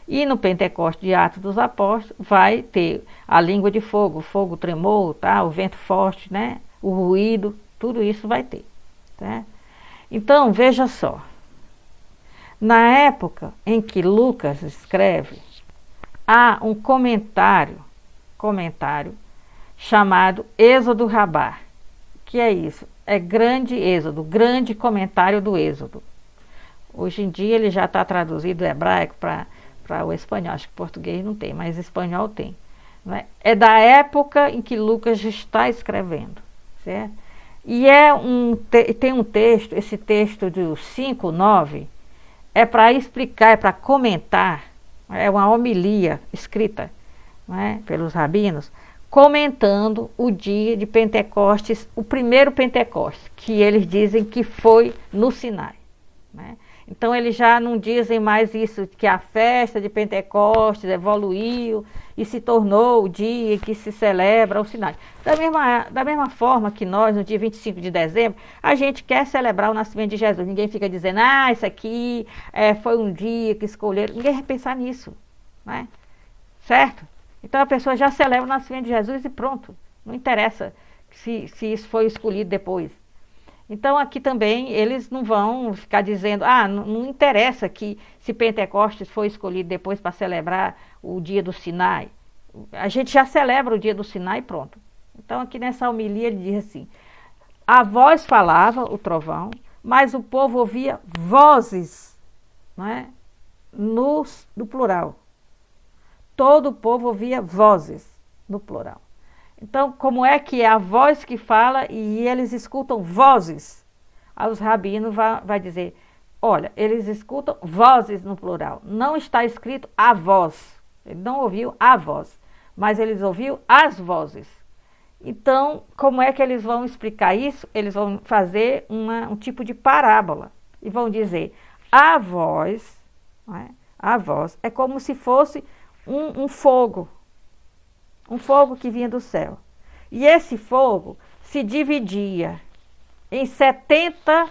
E no Pentecostes de Atos dos Apóstolos vai ter a língua de fogo, o fogo tremor, tá, o vento forte, né, o ruído, tudo isso vai ter. Tá? Então, veja só, na época em que Lucas escreve, há um comentário chamado Êxodo Rabá. Que é isso? É grande Êxodo, grande comentário do Êxodo. Hoje em dia ele já está traduzido do hebraico para para o espanhol, acho que português não tem, mas espanhol tem. Não é? É da época em que Lucas está escrevendo, certo? E tem um texto, esse texto do 5:9, é para explicar, é para comentar, é uma homilia escrita, não é, pelos rabinos, comentando o dia de Pentecostes, o primeiro Pentecostes, que eles dizem que foi no Sinai, né? Então eles já não dizem mais isso, que a festa de Pentecostes evoluiu e se tornou o dia em que se celebra o Sinai. Da mesma forma que nós, no dia 25 de dezembro, a gente quer celebrar o nascimento de Jesus. Ninguém fica dizendo, isso aqui foi um dia que escolheram. Ninguém vai pensar nisso, né? Certo? Então a pessoa já celebra o nascimento de Jesus e pronto. Não interessa se isso foi escolhido depois. Então aqui também eles não vão ficar dizendo, não interessa que se Pentecostes foi escolhido depois para celebrar o dia do Sinai. A gente já celebra o dia do Sinai e pronto. Então aqui nessa homilia ele diz assim, a voz falava, o trovão, mas o povo ouvia vozes, não é? No plural. Todo o povo ouvia vozes no plural. Então, como é que é a voz que fala e eles escutam vozes? Aí os rabinos vai dizer, olha, eles escutam vozes no plural. Não está escrito a voz. Ele não ouviu a voz, mas eles ouviram as vozes. Então, como é que eles vão explicar isso? Eles vão fazer um tipo de parábola. E vão dizer, a voz, não é? A voz é como se fosse um fogo. Um fogo que vinha do céu. E esse fogo se dividia em 70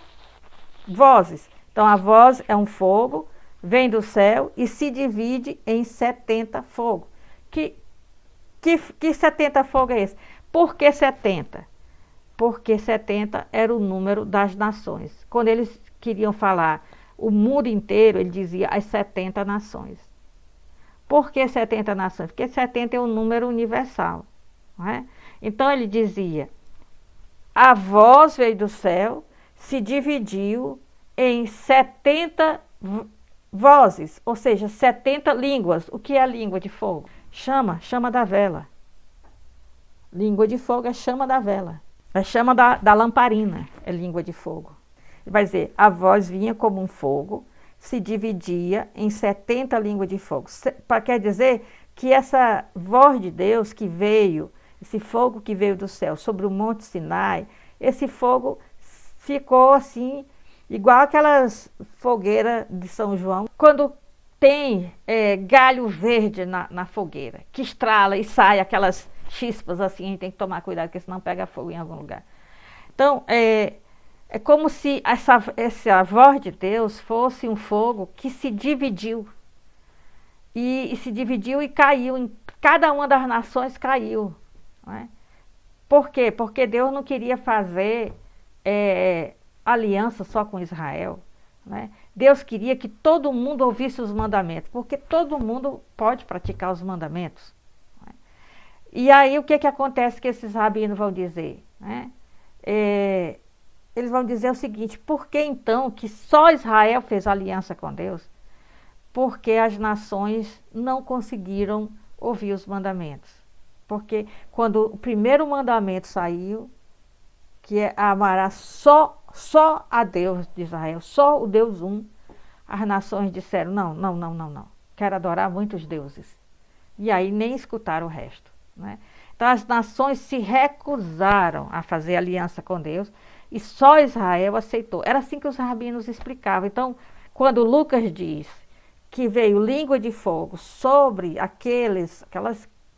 vozes. Então a voz é um fogo, vem do céu e se divide em 70 fogos. Que 70 fogos é esse? Por que 70? Porque 70 era o número das nações. Quando eles queriam falar o mundo inteiro, ele dizia as 70 nações. Por que 70 nações? Porque 70 é um número universal, não é? Então ele dizia, a voz veio do céu, se dividiu em 70 vozes, ou seja, 70 línguas. O que é a língua de fogo? Chama da vela. Língua de fogo é chama da vela. É chama da lamparina, é língua de fogo. Ele vai dizer, a voz vinha como um fogo, se dividia em 70 línguas de fogo. Quer dizer que essa voz de Deus que veio, esse fogo que veio do céu sobre o Monte Sinai, esse fogo ficou assim, igual aquelas fogueiras de São João, quando tem galho verde na fogueira, que estrala e sai aquelas chispas assim, a gente tem que tomar cuidado, porque senão pega fogo em algum lugar. Então, é como se essa voz de Deus fosse um fogo que se dividiu. E se dividiu e caiu. Em cada uma das nações caiu. Não é? Por quê? Porque Deus não queria fazer aliança só com Israel. Não é? Deus queria que todo mundo ouvisse os mandamentos. Porque todo mundo pode praticar os mandamentos. Não é? E aí o que acontece que esses rabinos vão dizer? Não é? Eles vão dizer o seguinte, por que então que só Israel fez aliança com Deus? Porque as nações não conseguiram ouvir os mandamentos. Porque quando o primeiro mandamento saiu, que é amarás só a Deus de Israel, só o Deus um, as nações disseram, não, quero adorar muitos deuses. E aí nem escutaram o resto, né? Então as nações se recusaram a fazer aliança com Deus, e só Israel aceitou. Era assim que os rabinos explicavam. Então, quando Lucas diz que veio língua de fogo sobre aquelas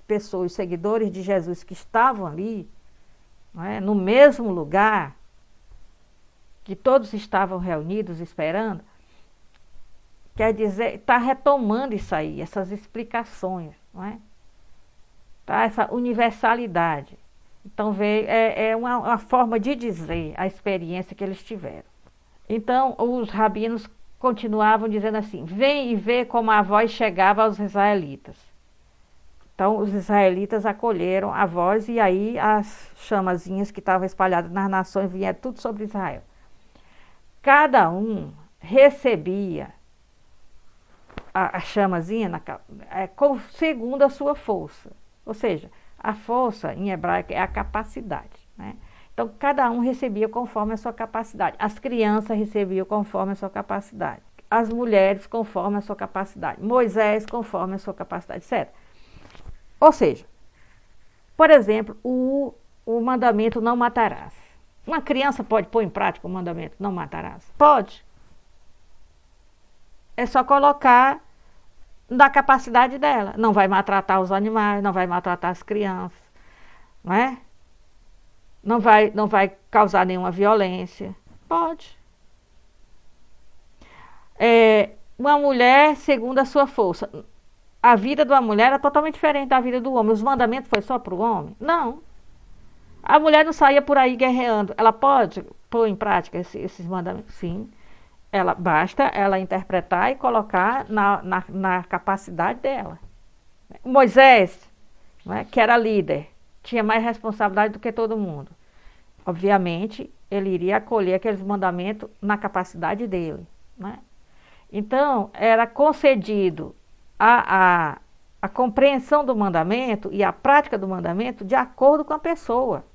pessoas, seguidores de Jesus que estavam ali, não é, no mesmo lugar, que todos estavam reunidos esperando, quer dizer, está retomando isso aí, essas explicações, não é? Tá? Essa universalidade. Então, é uma forma de dizer a experiência que eles tiveram. Então, os rabinos continuavam dizendo assim, vem e vê como a voz chegava aos israelitas. Então, os israelitas acolheram a voz e aí as chamazinhas que estavam espalhadas nas nações vieram tudo sobre Israel. Cada um recebia a chamazinha segundo a sua força. Ou seja, a força em hebraico é a capacidade, né? Então, cada um recebia conforme a sua capacidade. As crianças recebiam conforme a sua capacidade. As mulheres conforme a sua capacidade. Moisés conforme a sua capacidade, etc. Ou seja, por exemplo, o mandamento não matarás. Uma criança pode pôr em prática o mandamento não matarás? Pode. É só colocar da capacidade dela. Não vai maltratar os animais, não vai maltratar as crianças, não é? Não vai causar nenhuma violência. Pode. Uma mulher segundo a sua força. A vida de uma mulher é totalmente diferente da vida do homem. Os mandamentos foi só para o homem? Não. A mulher não saía por aí guerreando. Ela pode pôr em prática esses mandamentos? Sim. Basta ela interpretar e colocar na capacidade dela. Moisés, né, que era líder, tinha mais responsabilidade do que todo mundo. Obviamente, ele iria acolher aqueles mandamentos na capacidade dele, né? Então, era concedido a compreensão do mandamento e a prática do mandamento de acordo com a pessoa.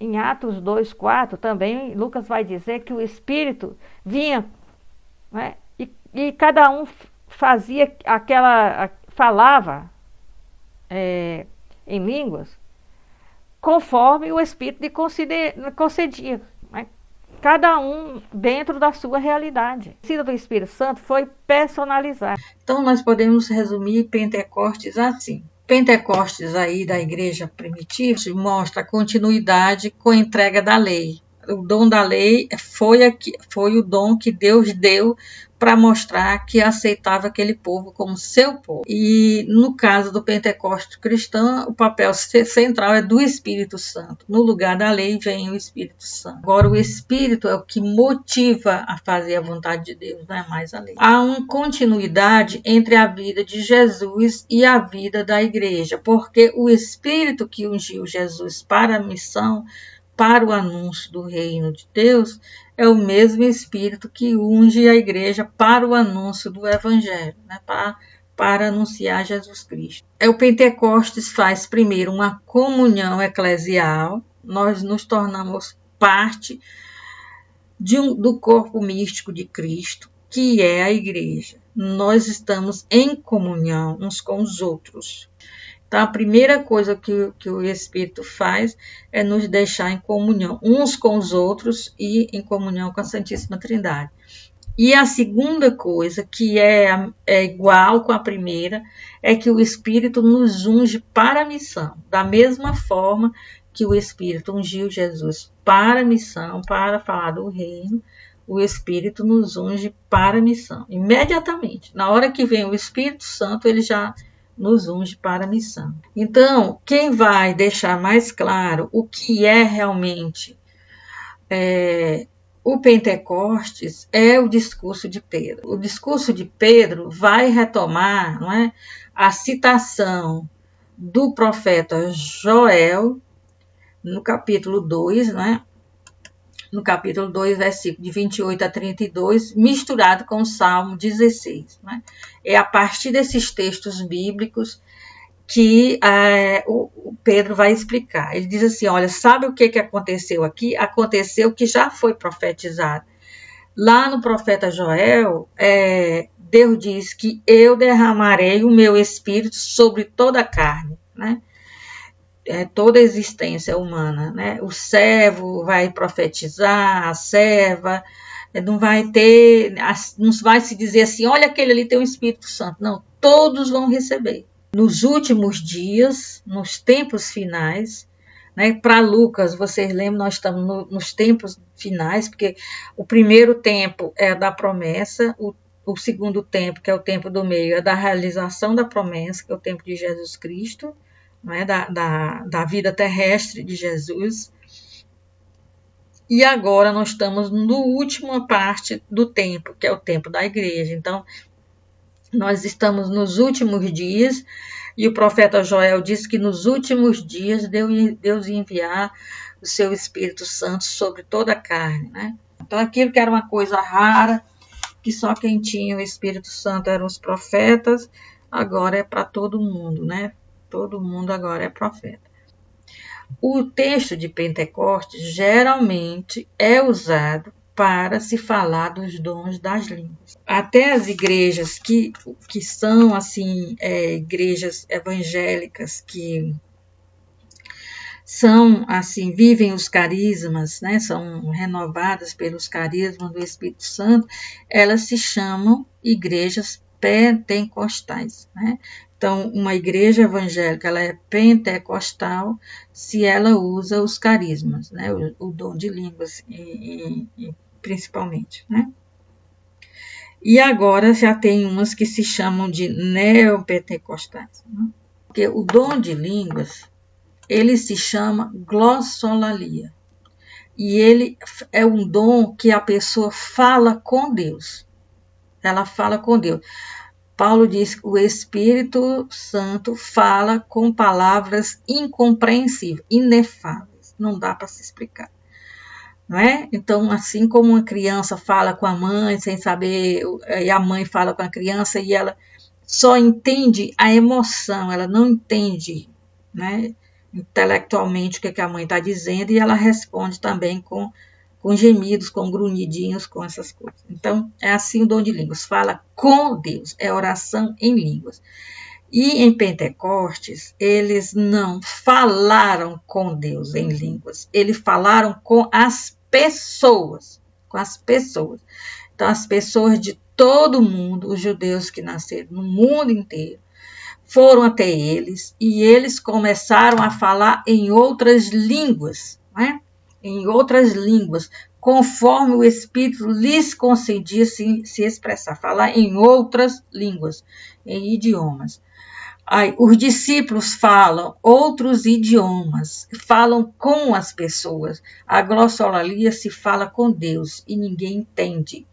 Em Atos 2:4 também, Lucas vai dizer que o Espírito vinha, né, e cada um fazia falava em línguas, conforme o Espírito lhe concedia, né? Cada um dentro da sua realidade. A ensino do Espírito Santo foi personalizado. Então, nós podemos resumir Pentecostes assim. Pentecostes aí da igreja primitiva mostra a continuidade com a entrega da lei. O dom da lei foi o dom que Deus deu para mostrar que aceitava aquele povo como seu povo. E no caso do Pentecostes cristão, o papel central é do Espírito Santo. No lugar da lei vem o Espírito Santo. Agora, o Espírito é o que motiva a fazer a vontade de Deus, não é mais a lei. Há uma continuidade entre a vida de Jesus e a vida da igreja, porque o Espírito que ungiu Jesus para a missão, para o anúncio do reino de Deus, é o mesmo Espírito que unge a igreja para o anúncio do Evangelho, né? Para anunciar Jesus Cristo. O Pentecostes faz primeiro uma comunhão eclesial, nós nos tornamos parte do corpo místico de Cristo, que é a igreja. Nós estamos em comunhão uns com os outros. Então, a primeira coisa que o Espírito faz é nos deixar em comunhão uns com os outros e em comunhão com a Santíssima Trindade. E a segunda coisa, que é igual com a primeira, é que o Espírito nos unge para a missão. Da mesma forma que o Espírito ungiu Jesus para a missão, para falar do reino, o Espírito nos unge para a missão. Imediatamente, na hora que vem o Espírito Santo, ele já nos unge para a missão. Então, quem vai deixar mais claro o que é realmente o Pentecostes é o discurso de Pedro. O discurso de Pedro vai retomar, não é, a citação do profeta Joel, no capítulo 2, não é? No capítulo 2, versículo de 28 a 32, misturado com o Salmo 16. Né? É a partir desses textos bíblicos que o Pedro vai explicar. Ele diz assim, olha, sabe o que aconteceu aqui? Aconteceu que já foi profetizado. Lá no profeta Joel, Deus diz que eu derramarei o meu espírito sobre toda a carne, né? Toda a existência humana, né? O servo vai profetizar, a serva, não vai se dizer assim, olha, aquele ali tem o Espírito Santo. Não, todos vão receber. Nos últimos dias, nos tempos finais, né? Para Lucas, vocês lembram, nós estamos nos tempos finais, porque o primeiro tempo é da promessa, o segundo tempo, que é o tempo do meio, é da realização da promessa, que é o tempo de Jesus Cristo, não é? Da vida terrestre de Jesus. E agora nós estamos na última parte do tempo, que é o tempo da igreja. Então, nós estamos nos últimos dias, e o profeta Joel diz que nos últimos dias Deus ia enviar o seu Espírito Santo sobre toda a carne, né? Então, aquilo que era uma coisa rara, que só quem tinha o Espírito Santo eram os profetas, agora é para todo mundo, né? Todo mundo agora é profeta. O texto de Pentecostes geralmente é usado para se falar dos dons das línguas. Até as igrejas que são assim, igrejas evangélicas que são assim, vivem os carismas, né, são renovadas pelos carismas do Espírito Santo, elas se chamam igrejas pentecostais, né? Então, uma igreja evangélica, ela é pentecostal se ela usa os carismas, né, o dom de línguas, principalmente, né? E agora já tem umas que se chamam de neopentecostais, né? Porque o dom de línguas, ele se chama glossolalia. E ele é um dom que a pessoa fala com Deus. Ela fala com Deus. Paulo diz que o Espírito Santo fala com palavras incompreensíveis, inefáveis. Não dá para se explicar. Não é? Então, assim como uma criança fala com a mãe sem saber, e a mãe fala com a criança e ela só entende a emoção, ela não entende, né, intelectualmente o que a mãe está dizendo, e ela responde também com gemidos, com grunhidinhos, com essas coisas. Então, é assim o dom de línguas, fala com Deus, é oração em línguas. E em Pentecostes, eles não falaram com Deus em línguas, eles falaram com as pessoas, Então, as pessoas de todo mundo, os judeus que nasceram no mundo inteiro, foram até eles e eles começaram a falar em outras línguas, né? Em outras línguas, conforme o Espírito lhes concedia se expressar, falar em outras línguas, em idiomas. Aí, os discípulos falam outros idiomas, falam com as pessoas. A glossolalia se fala com Deus e ninguém entende.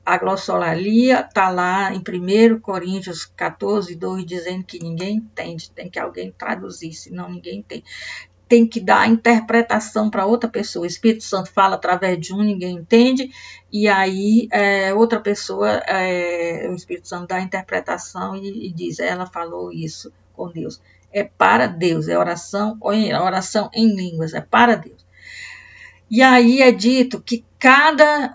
A glossolalia está lá em 1 Coríntios 14, 2, dizendo que ninguém entende, tem que alguém traduzir, senão ninguém entende. Tem que dar a interpretação para outra pessoa. O Espírito Santo fala através de um, ninguém entende, e aí outra pessoa, o Espírito Santo dá a interpretação e diz, ela falou isso com Deus. É para Deus, é oração em línguas, é para Deus. E aí é dito que cada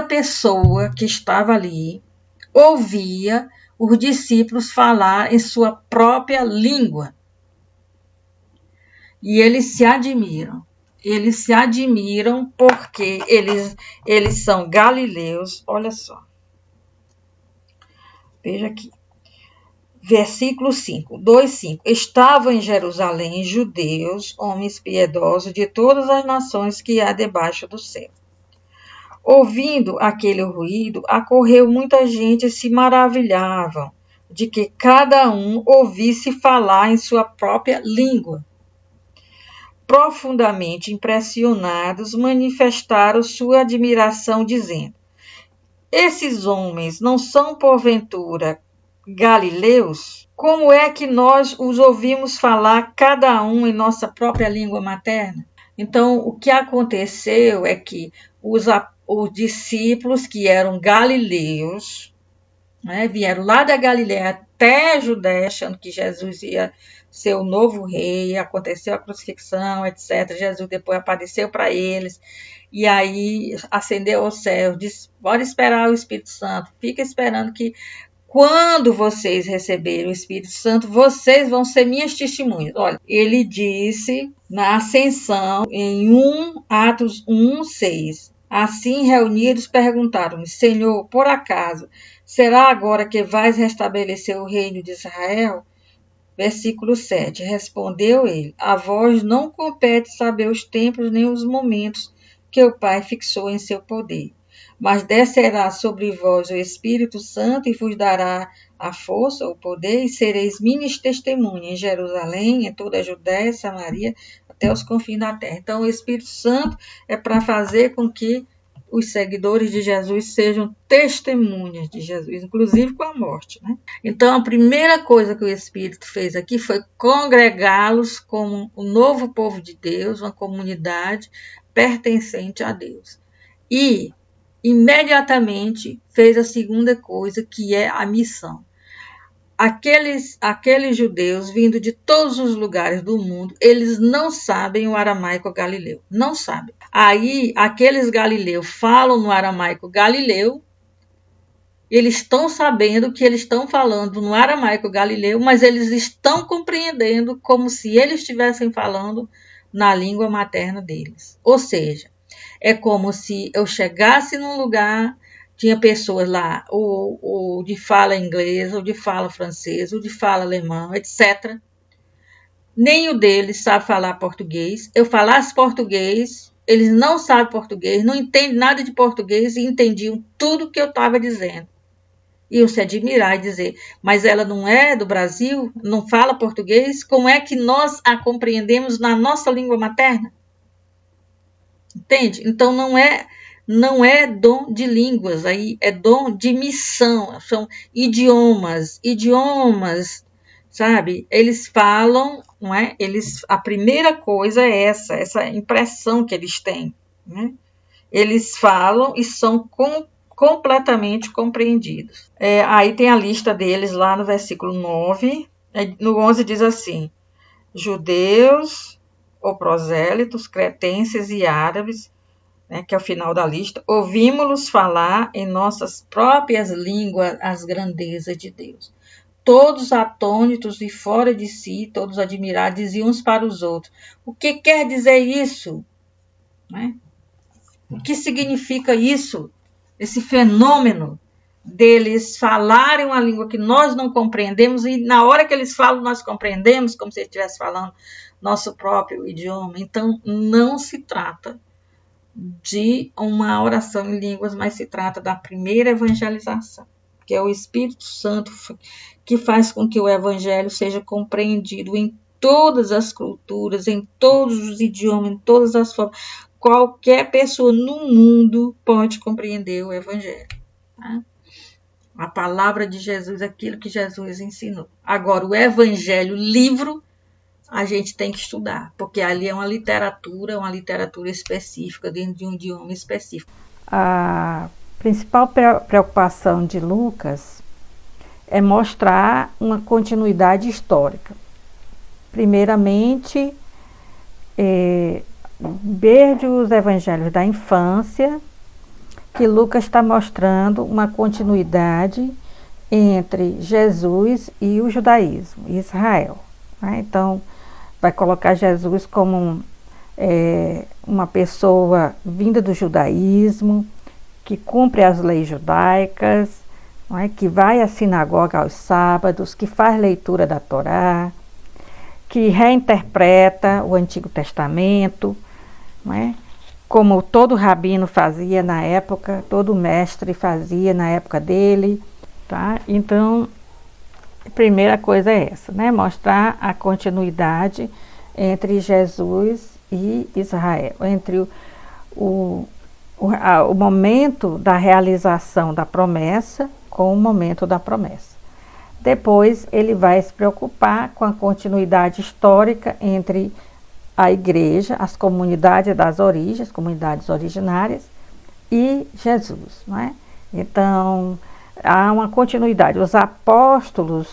pessoa que estava ali ouvia os discípulos falar em sua própria língua. E eles se admiram porque eles são galileus. Olha só, veja aqui, versículo 5, 2:5. Estavam em Jerusalém judeus, homens piedosos de todas as nações que há debaixo do céu. Ouvindo aquele ruído, acorreu muita gente e se maravilhavam de que cada um ouvisse falar em sua própria língua. Profundamente impressionados, manifestaram sua admiração, dizendo: esses homens não são, porventura, galileus? Como é que nós os ouvimos falar, cada um em nossa própria língua materna? Então, o que aconteceu é que os discípulos que eram galileus, né, vieram lá da Galileia até a Judéia, achando que Jesus ia ser o novo rei, aconteceu a crucifixão, etc. Jesus depois apareceu para eles, e aí ascendeu ao céu, disse, bora esperar o Espírito Santo, fica esperando que quando vocês receberem o Espírito Santo, vocês vão ser minhas testemunhas. Olha, ele disse na ascensão, em Atos 1:6, assim reunidos perguntaram-me, Senhor, por acaso, será agora que vais restabelecer o reino de Israel? Versículo 7, respondeu ele, a vós não compete saber os tempos nem os momentos que o Pai fixou em seu poder, mas descerá sobre vós o Espírito Santo e vos dará a força, o poder, e sereis minhas testemunhas em Jerusalém, em toda a Judéia, Samaria, até os confins da terra. Então, o Espírito Santo é para fazer com que os seguidores de Jesus sejam testemunhas de Jesus, inclusive com a morte, né? Então, a primeira coisa que o Espírito fez aqui foi congregá-los como um novo povo de Deus, uma comunidade pertencente a Deus. E imediatamente fez a segunda coisa, que é a missão. Aqueles judeus vindo de todos os lugares do mundo, eles não sabem o aramaico galileu, não sabem. Aí, aqueles galileus falam no aramaico galileu, eles estão sabendo que eles estão falando no aramaico galileu, mas eles estão compreendendo como se eles estivessem falando na língua materna deles. Ou seja, é como se eu chegasse num lugar, tinha pessoas lá, ou de fala inglês, ou de fala francês, ou de fala alemão, etc. Nenhum deles sabe falar português. Eu falasse português, eles não sabem português, não entendem nada de português e entendiam tudo que eu estava dizendo. Iam se admirar e dizer, mas ela não é do Brasil, não fala português, como é que nós a compreendemos na nossa língua materna? Entende? Então não é dom de línguas, aí é dom de missão, são idiomas, sabe? Eles falam, não é? A primeira coisa é essa impressão que eles têm, né? Eles falam e são completamente compreendidos. Aí tem a lista deles lá no versículo 9, no 11 diz assim, judeus, ou prosélitos, cretenses e árabes, né, que é o final da lista, ouvimos-los falar em nossas próprias línguas as grandezas de Deus. Todos atônitos e fora de si, todos admirados, diziam uns para os outros, o que quer dizer isso? Né? O que significa isso? Esse fenômeno deles falarem uma língua que nós não compreendemos e na hora que eles falam nós compreendemos, como se eles estivessem falando nosso próprio idioma. Então, não se trata de uma oração em línguas, mas se trata da primeira evangelização, que é o Espírito Santo que faz com que o evangelho seja compreendido em todas as culturas, em todos os idiomas, em todas as formas. Qualquer pessoa no mundo pode compreender o evangelho. Tá? A palavra de Jesus, aquilo que Jesus ensinou. Agora, o evangelho, livro, a gente tem que estudar, porque ali é uma literatura específica, dentro de um idioma específico. A principal preocupação de Lucas é mostrar uma continuidade histórica. Primeiramente, desde os evangelhos da infância, que Lucas está mostrando uma continuidade entre Jesus e o judaísmo, Israel. Né? Então, vai colocar Jesus como uma pessoa vinda do judaísmo, que cumpre as leis judaicas, não é? Que vai à sinagoga aos sábados, que faz leitura da Torá, que reinterpreta o Antigo Testamento, não é? Como todo rabino fazia na época, todo mestre fazia na época dele. Tá? Então, a primeira coisa é essa, né? Mostrar a continuidade entre Jesus e Israel, entre o momento da realização da promessa com o momento da promessa. Depois ele vai se preocupar com a continuidade histórica entre a igreja, as comunidades das origens, comunidades originárias, e Jesus. Não é? Então, há uma continuidade. Os apóstolos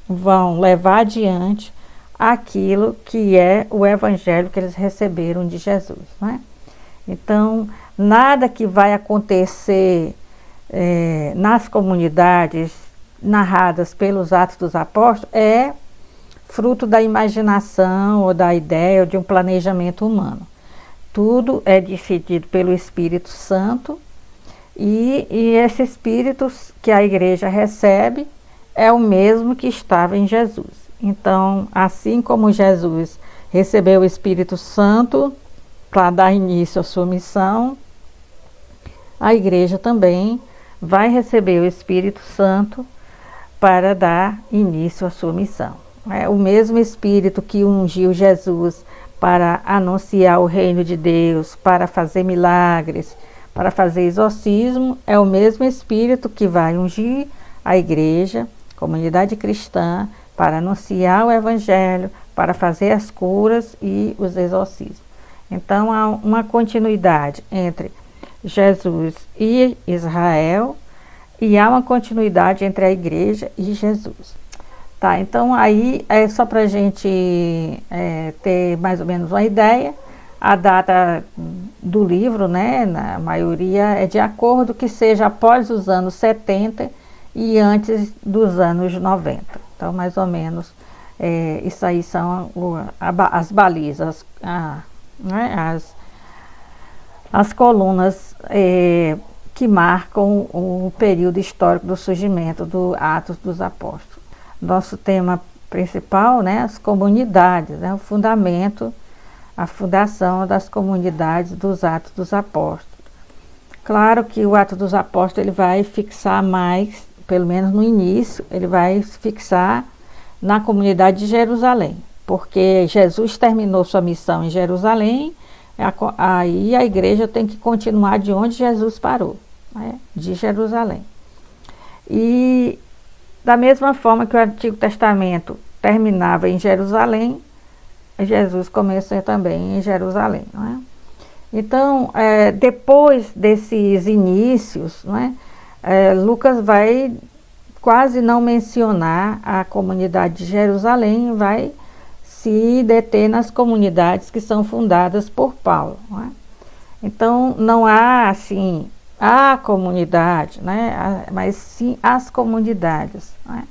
vão levar adiante aquilo que é o evangelho que eles receberam de Jesus. Não é? Então, nada que vai acontecer nas comunidades narradas pelos Atos dos Apóstolos é fruto da imaginação ou da ideia ou de um planejamento humano. Tudo é decidido pelo Espírito Santo e esse Espírito que a igreja recebe é o mesmo que estava em Jesus. Então, assim como Jesus recebeu o Espírito Santo para dar início à sua missão, a igreja também vai receber o Espírito Santo para dar início à sua missão. É o mesmo Espírito que ungiu Jesus para anunciar o reino de Deus, para fazer milagres, para fazer exorcismo, é o mesmo Espírito que vai ungir a igreja, comunidade cristã, para anunciar o evangelho, para fazer as curas e os exorcismos. Então, há uma continuidade entre Jesus e Israel, e há uma continuidade entre a igreja e Jesus. Tá, então aí é só para a gente ter mais ou menos uma ideia. A data do livro, né, na maioria é de acordo que seja após os anos 70 e antes dos anos 90. Então, mais ou menos, isso aí são as balizas, né, as colunas que marcam o período histórico do surgimento do Atos dos Apóstolos. Nosso tema principal, né, as comunidades, né, o fundamento, a fundação das comunidades dos Atos dos Apóstolos. Claro que o Atos dos Apóstolos ele vai fixar mais, pelo menos no início, ele vai fixar na comunidade de Jerusalém, porque Jesus terminou sua missão em Jerusalém, aí a igreja tem que continuar de onde Jesus parou, né, de Jerusalém. E da mesma forma que o Antigo Testamento terminava em Jerusalém, Jesus começou também em Jerusalém, não é? Então, depois desses inícios, não é? Lucas vai quase não mencionar a comunidade de Jerusalém, vai se deter nas comunidades que são fundadas por Paulo, não é? Então, não há assim a comunidade, né? Mas sim as comunidades, não é?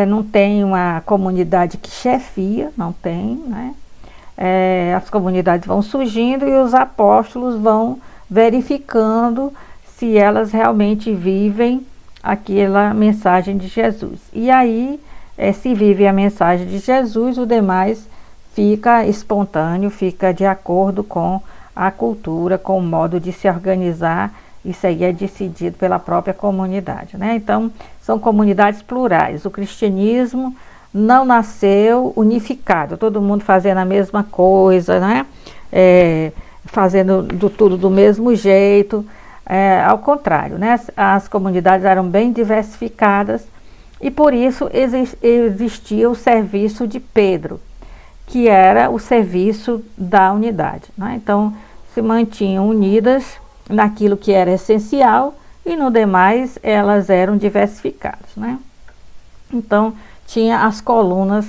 Não tem uma comunidade que chefia, não tem, né? As comunidades vão surgindo e os apóstolos vão verificando se elas realmente vivem aquela mensagem de Jesus. E aí, se vive a mensagem de Jesus, o demais fica espontâneo, fica de acordo com a cultura, com o modo de se organizar. Isso aí é decidido pela própria comunidade, né? Então, são comunidades plurais. O cristianismo não nasceu unificado, todo mundo fazendo a mesma coisa, né? Fazendo tudo do mesmo jeito. Ao contrário, né? As comunidades eram bem diversificadas e por isso existia o serviço de Pedro, que era o serviço da unidade, né? Então, se mantinham unidas naquilo que era essencial e no demais elas eram diversificadas, né? Então tinha as colunas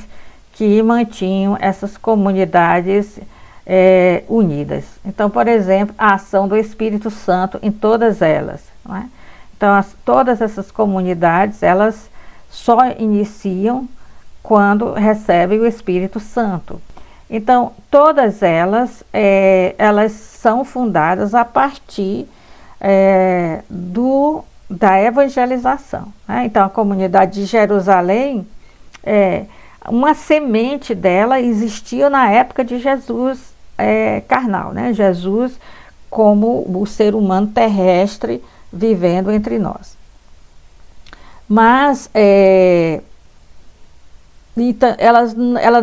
que mantinham essas comunidades unidas. Então, por exemplo, a ação do Espírito Santo em todas elas, não é? Então todas essas comunidades elas só iniciam quando recebem o Espírito Santo. Então, todas elas, elas são fundadas a partir da evangelização, né? Então, a comunidade de Jerusalém, uma semente dela existiu na época de Jesus carnal, né? Jesus como o ser humano terrestre vivendo entre nós. Mas então, ela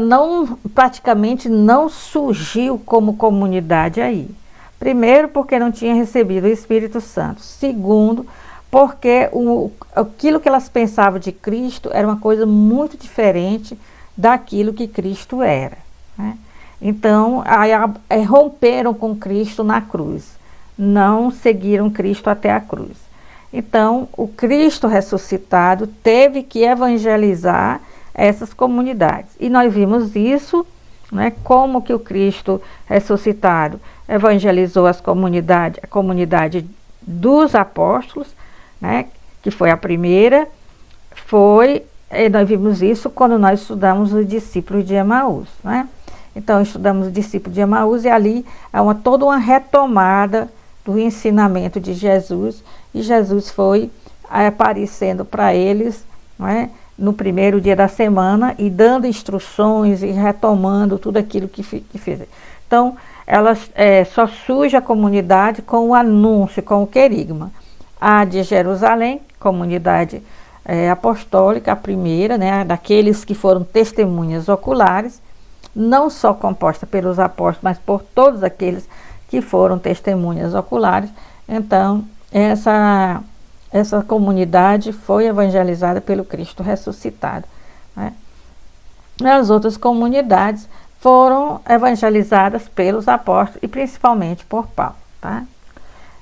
praticamente não surgiu como comunidade aí. Primeiro, porque não tinha recebido o Espírito Santo. Segundo, porque aquilo que elas pensavam de Cristo era uma coisa muito diferente daquilo que Cristo era, né? Então, romperam com Cristo na cruz. Não seguiram Cristo até a cruz. Então, o Cristo ressuscitado teve que evangelizar essas comunidades. E nós vimos isso, né, como que o Cristo ressuscitado evangelizou a comunidade dos apóstolos, né, que foi a primeira, nós vimos isso quando nós estudamos os discípulos de Emaús, né? Então, estudamos os discípulos de Emaús e ali há toda uma retomada do ensinamento de Jesus, e Jesus foi aparecendo para eles, né, no primeiro dia da semana e dando instruções e retomando tudo aquilo que fez. Então, só surge a comunidade com o anúncio, com o querigma. A de Jerusalém, comunidade apostólica, a primeira, né, daqueles que foram testemunhas oculares, não só composta pelos apóstolos, mas por todos aqueles que foram testemunhas oculares. Então, essa comunidade foi evangelizada pelo Cristo ressuscitado, né? As outras comunidades foram evangelizadas pelos apóstolos e principalmente por Paulo, tá?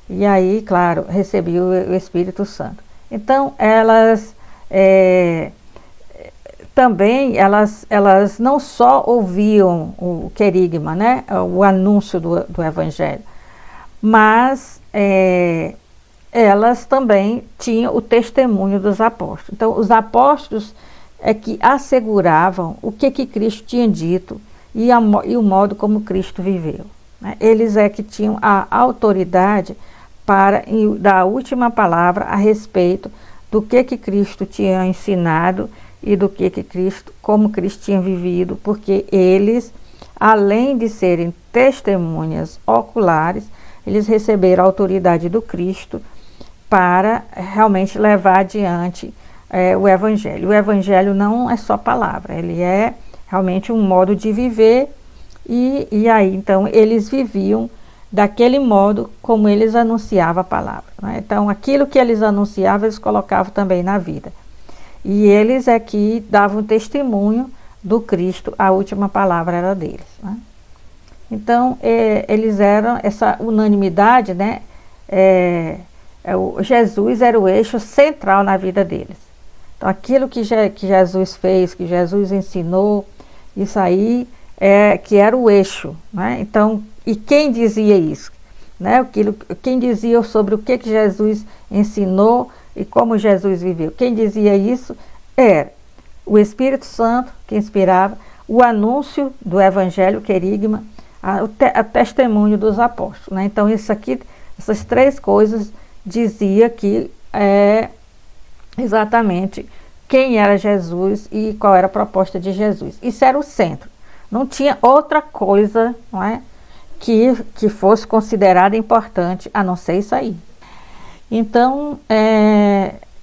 E aí, claro, recebi o Espírito Santo. Então, também elas não só ouviam o querigma, né, o anúncio do Evangelho, mas elas também tinham o testemunho dos apóstolos. Então, os apóstolos é que asseguravam o que Cristo tinha dito e o modo como Cristo viveu, né? Eles é que tinham a autoridade para dar a última palavra a respeito do que Cristo tinha ensinado e do que Cristo, como Cristo tinha vivido, porque eles, além de serem testemunhas oculares, eles receberam a autoridade do Cristo para realmente levar adiante o Evangelho. O Evangelho não é só palavra, ele é realmente um modo de viver, e aí então eles viviam daquele modo como eles anunciavam a palavra, né? Então aquilo que eles anunciavam, eles colocavam também na vida. E eles é que davam testemunho do Cristo, a última palavra era deles, né? Então, eles eram essa unanimidade, né? Jesus era o eixo central na vida deles. Então, aquilo que Jesus fez, que Jesus ensinou, isso aí que era o eixo, né? Então, e quem dizia isso? Né? Quem dizia sobre o que Jesus ensinou e como Jesus viveu? Quem dizia isso era o Espírito Santo, que inspirava, o anúncio do Evangelho, o querigma, o testemunho dos apóstolos, né? Então, essas três coisas dizia que exatamente quem era Jesus e qual era a proposta de Jesus. Isso era o centro. Não tinha outra coisa, não é, que fosse considerada importante a não ser isso aí. Então,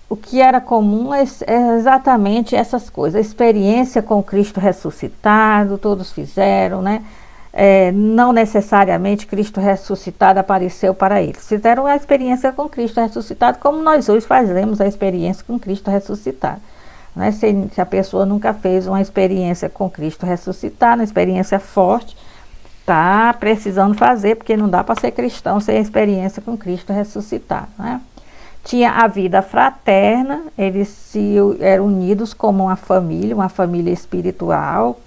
o que era comum é exatamente essas coisas. A experiência com Cristo ressuscitado, todos fizeram, né? Não necessariamente Cristo ressuscitado apareceu para eles. Fizeram a experiência com Cristo ressuscitado, como nós hoje fazemos a experiência com Cristo ressuscitado, né? Se a pessoa nunca fez uma experiência com Cristo ressuscitado, uma experiência forte, está precisando fazer, porque não dá para ser cristão sem a experiência com Cristo ressuscitado, né? Tinha a vida fraterna, eles eram unidos como uma família espiritual,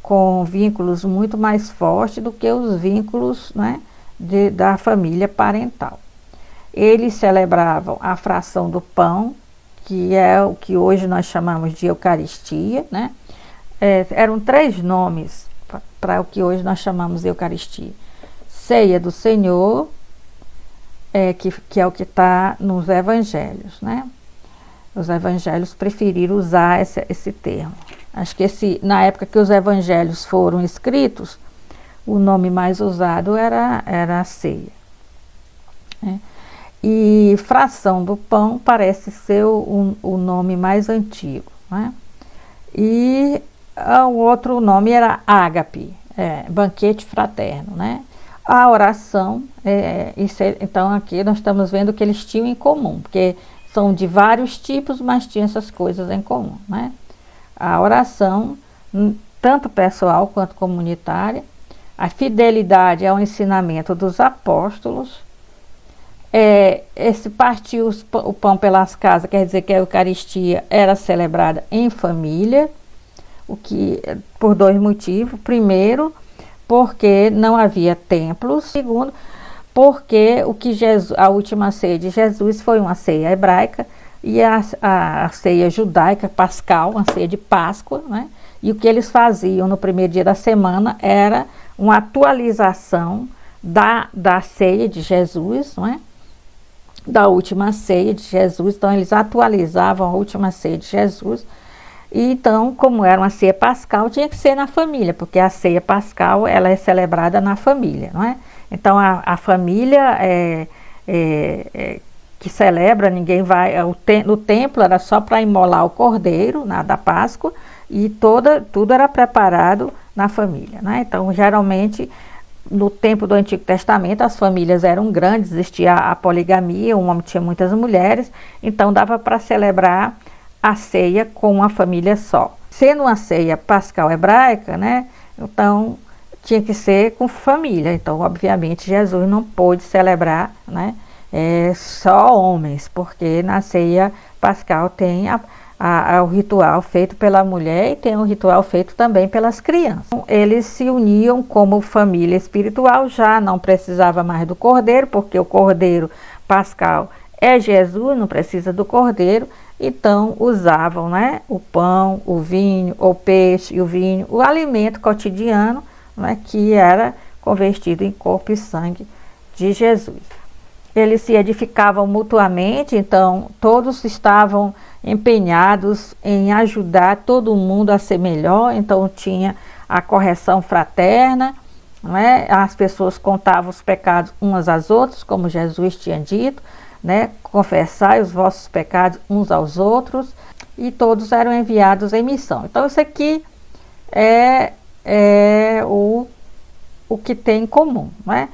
com vínculos muito mais fortes do que os vínculos, né, da família parental. Eles celebravam a fração do pão, que é o que hoje nós chamamos de Eucaristia, né? Eram três nomes para o que hoje nós chamamos de Eucaristia. Ceia do Senhor, que é o que está nos evangelhos, né? Os evangelhos preferiram usar esse termo. Acho que na época que os evangelhos foram escritos, o nome mais usado era a ceia, né? E fração do pão parece ser o nome mais antigo, né? E o outro nome era ágape, banquete fraterno, né? A oração, então aqui nós estamos vendo que eles tinham em comum, porque são de vários tipos, mas tinham essas coisas em comum, né? A oração, tanto pessoal quanto comunitária, a fidelidade ao ensinamento dos apóstolos, esse partir o pão pelas casas, quer dizer que a Eucaristia era celebrada em família, por dois motivos. Primeiro, porque não havia templos. Segundo, porque a última ceia de Jesus foi uma ceia hebraica, e a ceia judaica pascal, uma ceia de Páscoa, né? E o que eles faziam no primeiro dia da semana era uma atualização da ceia de Jesus, não é? Da última ceia de Jesus. Então eles atualizavam a última ceia de Jesus. E então, como era uma ceia pascal, tinha que ser na família, porque a ceia pascal ela é celebrada na família, não é? Então a família que celebra, ninguém vai, no templo era só para imolar o cordeiro da Páscoa, e tudo era preparado na família, né? Então, geralmente, no tempo do Antigo Testamento, as famílias eram grandes, existia a poligamia, um homem tinha muitas mulheres, então dava para celebrar a ceia com uma família só. Sendo uma ceia pascal hebraica, né? Então, tinha que ser com família. Então, obviamente, Jesus não pôde celebrar, né, só homens, porque na ceia pascal tem o ritual feito pela mulher e tem o ritual feito também pelas crianças. Eles se uniam como família espiritual, já não precisava mais do cordeiro, porque o cordeiro pascal é Jesus, não precisa do cordeiro, então usavam, né, o pão, o vinho, o peixe e o vinho, o alimento cotidiano, né, que era convertido em corpo e sangue de Jesus. Eles se edificavam mutuamente, então todos estavam empenhados em ajudar todo mundo a ser melhor, então tinha a correção fraterna, né? As pessoas contavam os pecados umas às outras, como Jesus tinha dito, né? Confessai os vossos pecados uns aos outros, e todos eram enviados em missão. Então isso aqui é o que tem em comum, né?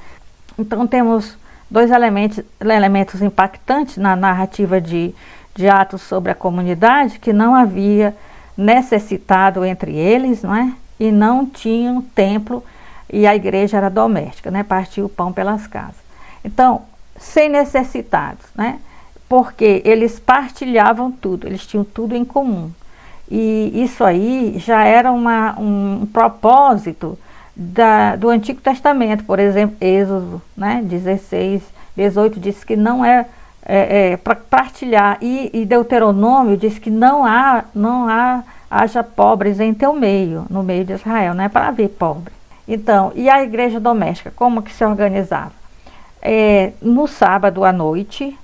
Então temos dois elementos impactantes na narrativa de Atos sobre a comunidade, que não havia necessitado entre eles, não é? E não tinham templo, e a igreja era doméstica, né? Partia o pão pelas casas. Então, sem necessitados, né? Porque eles partilhavam tudo, eles tinham tudo em comum. E isso aí já era um propósito do Antigo Testamento. Por exemplo, Êxodo, né, 16, 18 diz que não para partilhar, e Deuteronômio diz que não haja pobres em teu meio, no meio de Israel, não é para haver pobre. Então, e a igreja doméstica, como que se organizava? No sábado à noite,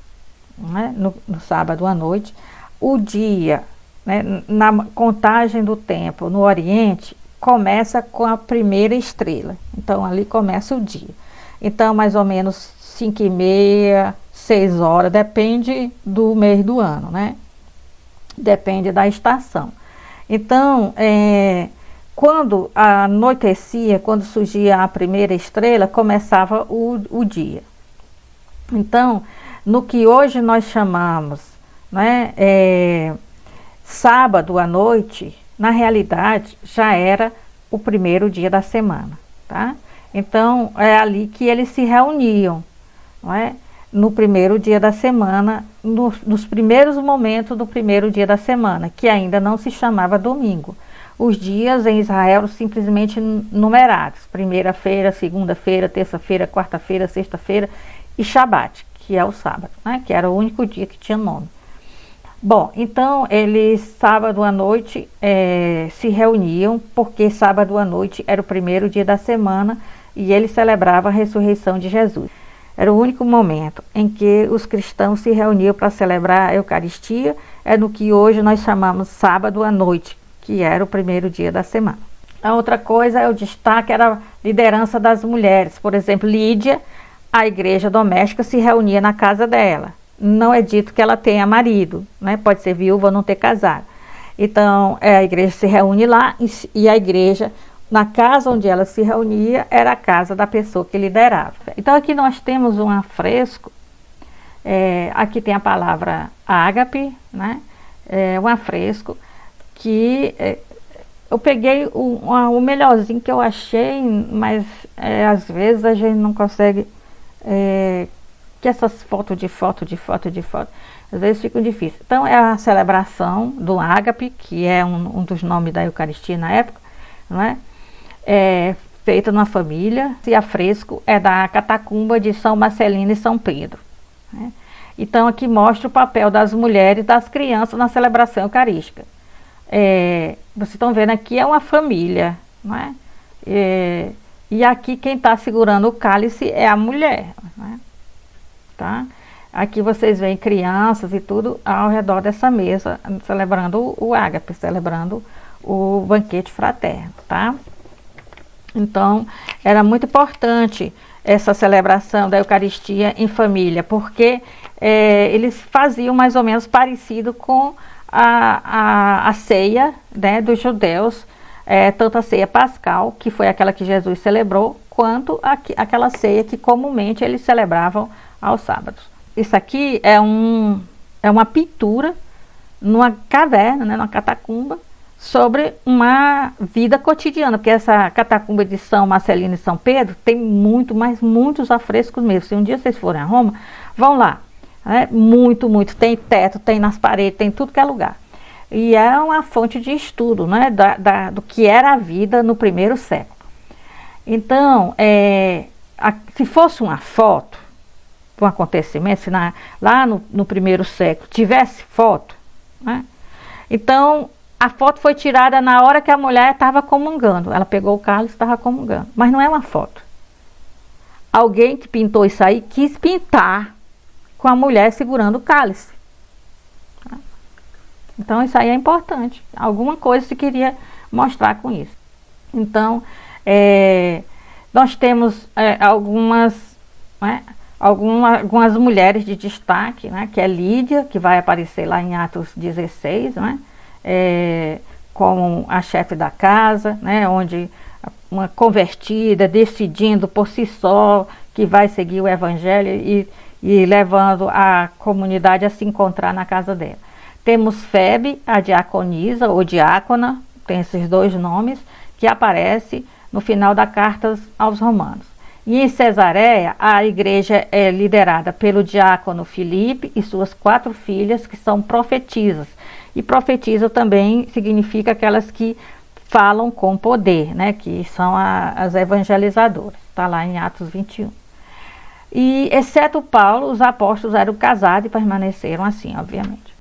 né, no sábado à noite, o dia, né, na contagem do tempo no Oriente, começa com a primeira estrela. Então ali começa o dia. Então mais ou menos 5h30, 6 horas, depende do mês do ano, né? Depende da estação. Então, quando anoitecia, quando surgia a primeira estrela, começava o dia. Então, no que hoje nós chamamos, né, sábado à noite, na realidade já era o primeiro dia da semana, tá? Então é ali que eles se reuniam, não é? No primeiro dia da semana, nos primeiros momentos do primeiro dia da semana, que ainda não se chamava domingo. Os dias em Israel eram simplesmente numerados: primeira-feira, segunda-feira, terça-feira, quarta-feira, sexta-feira e Shabat, que é o sábado, né? Que era o único dia que tinha nome. Bom, então eles sábado à noite se reuniam, porque sábado à noite era o primeiro dia da semana e eles celebravam a ressurreição de Jesus. Era o único momento em que os cristãos se reuniam para celebrar a Eucaristia, no que hoje nós chamamos sábado à noite, que era o primeiro dia da semana. A outra coisa, o destaque era a liderança das mulheres. Por exemplo, Lídia, a igreja doméstica, se reunia na casa dela. Não é dito que ela tenha marido, né? Pode ser viúva ou não ter casado. Então, a igreja se reúne lá, e a igreja, na casa onde ela se reunia, era a casa da pessoa que liderava. Então, aqui nós temos um afresco, aqui tem a palavra ágape, né? Um afresco que eu peguei o melhorzinho que eu achei, mas às vezes a gente não consegue... que essas fotos, às vezes ficam difíceis. Então é a celebração do ágape, que é um dos nomes da Eucaristia na época, não é? Feita numa família. Esse afresco é da catacumba de São Marcelino e São Pedro, né? Então aqui mostra o papel das mulheres e das crianças na celebração eucarística. Vocês estão vendo aqui é uma família, não é? E aqui quem está segurando o cálice é a mulher, né? Tá? Aqui vocês veem crianças e tudo ao redor dessa mesa, celebrando o ágape, celebrando o banquete fraterno, tá? Então, era muito importante essa celebração da Eucaristia em família, porque eles faziam mais ou menos parecido com a ceia, né, dos judeus, tanto a ceia pascal, que foi aquela que Jesus celebrou, quanto aquela ceia que comumente eles celebravam aos sábados. Isso aqui é uma pintura numa caverna, né, numa catacumba, sobre uma vida cotidiana, porque essa catacumba de São Marcelino e São Pedro tem muito, mas muitos afrescos mesmo. Se um dia vocês forem a Roma, vão lá. Muito, tem teto, tem nas paredes, tem tudo que é lugar. E é uma fonte de estudo, né, do que era a vida no primeiro século. Então, se fosse uma foto de um acontecimento, se lá no primeiro século tivesse foto, né, então a foto foi tirada na hora que a mulher estava comungando. Ela pegou o cálice e estava comungando. Mas não é uma foto. Alguém que pintou isso aí quis pintar com a mulher segurando o cálice. Então isso aí é importante. Alguma coisa se queria mostrar com isso. Então, nós temos algumas mulheres de destaque, né, que é Lídia, que vai aparecer lá em Atos 16, né, como a chefe da casa, né, onde uma convertida, decidindo por si só que vai seguir o evangelho e levando a comunidade a se encontrar na casa dela. Temos Febe, a diaconisa ou diácona, tem esses dois nomes, que aparece no final da carta aos Romanos. E em Cesareia, a igreja é liderada pelo diácono Filipe e suas 4 filhas, que são profetisas. E profetisa também significa aquelas que falam com poder, né, que são as evangelizadoras. Está lá em Atos 21. E, exceto Paulo, os apóstolos eram casados e permaneceram assim, obviamente.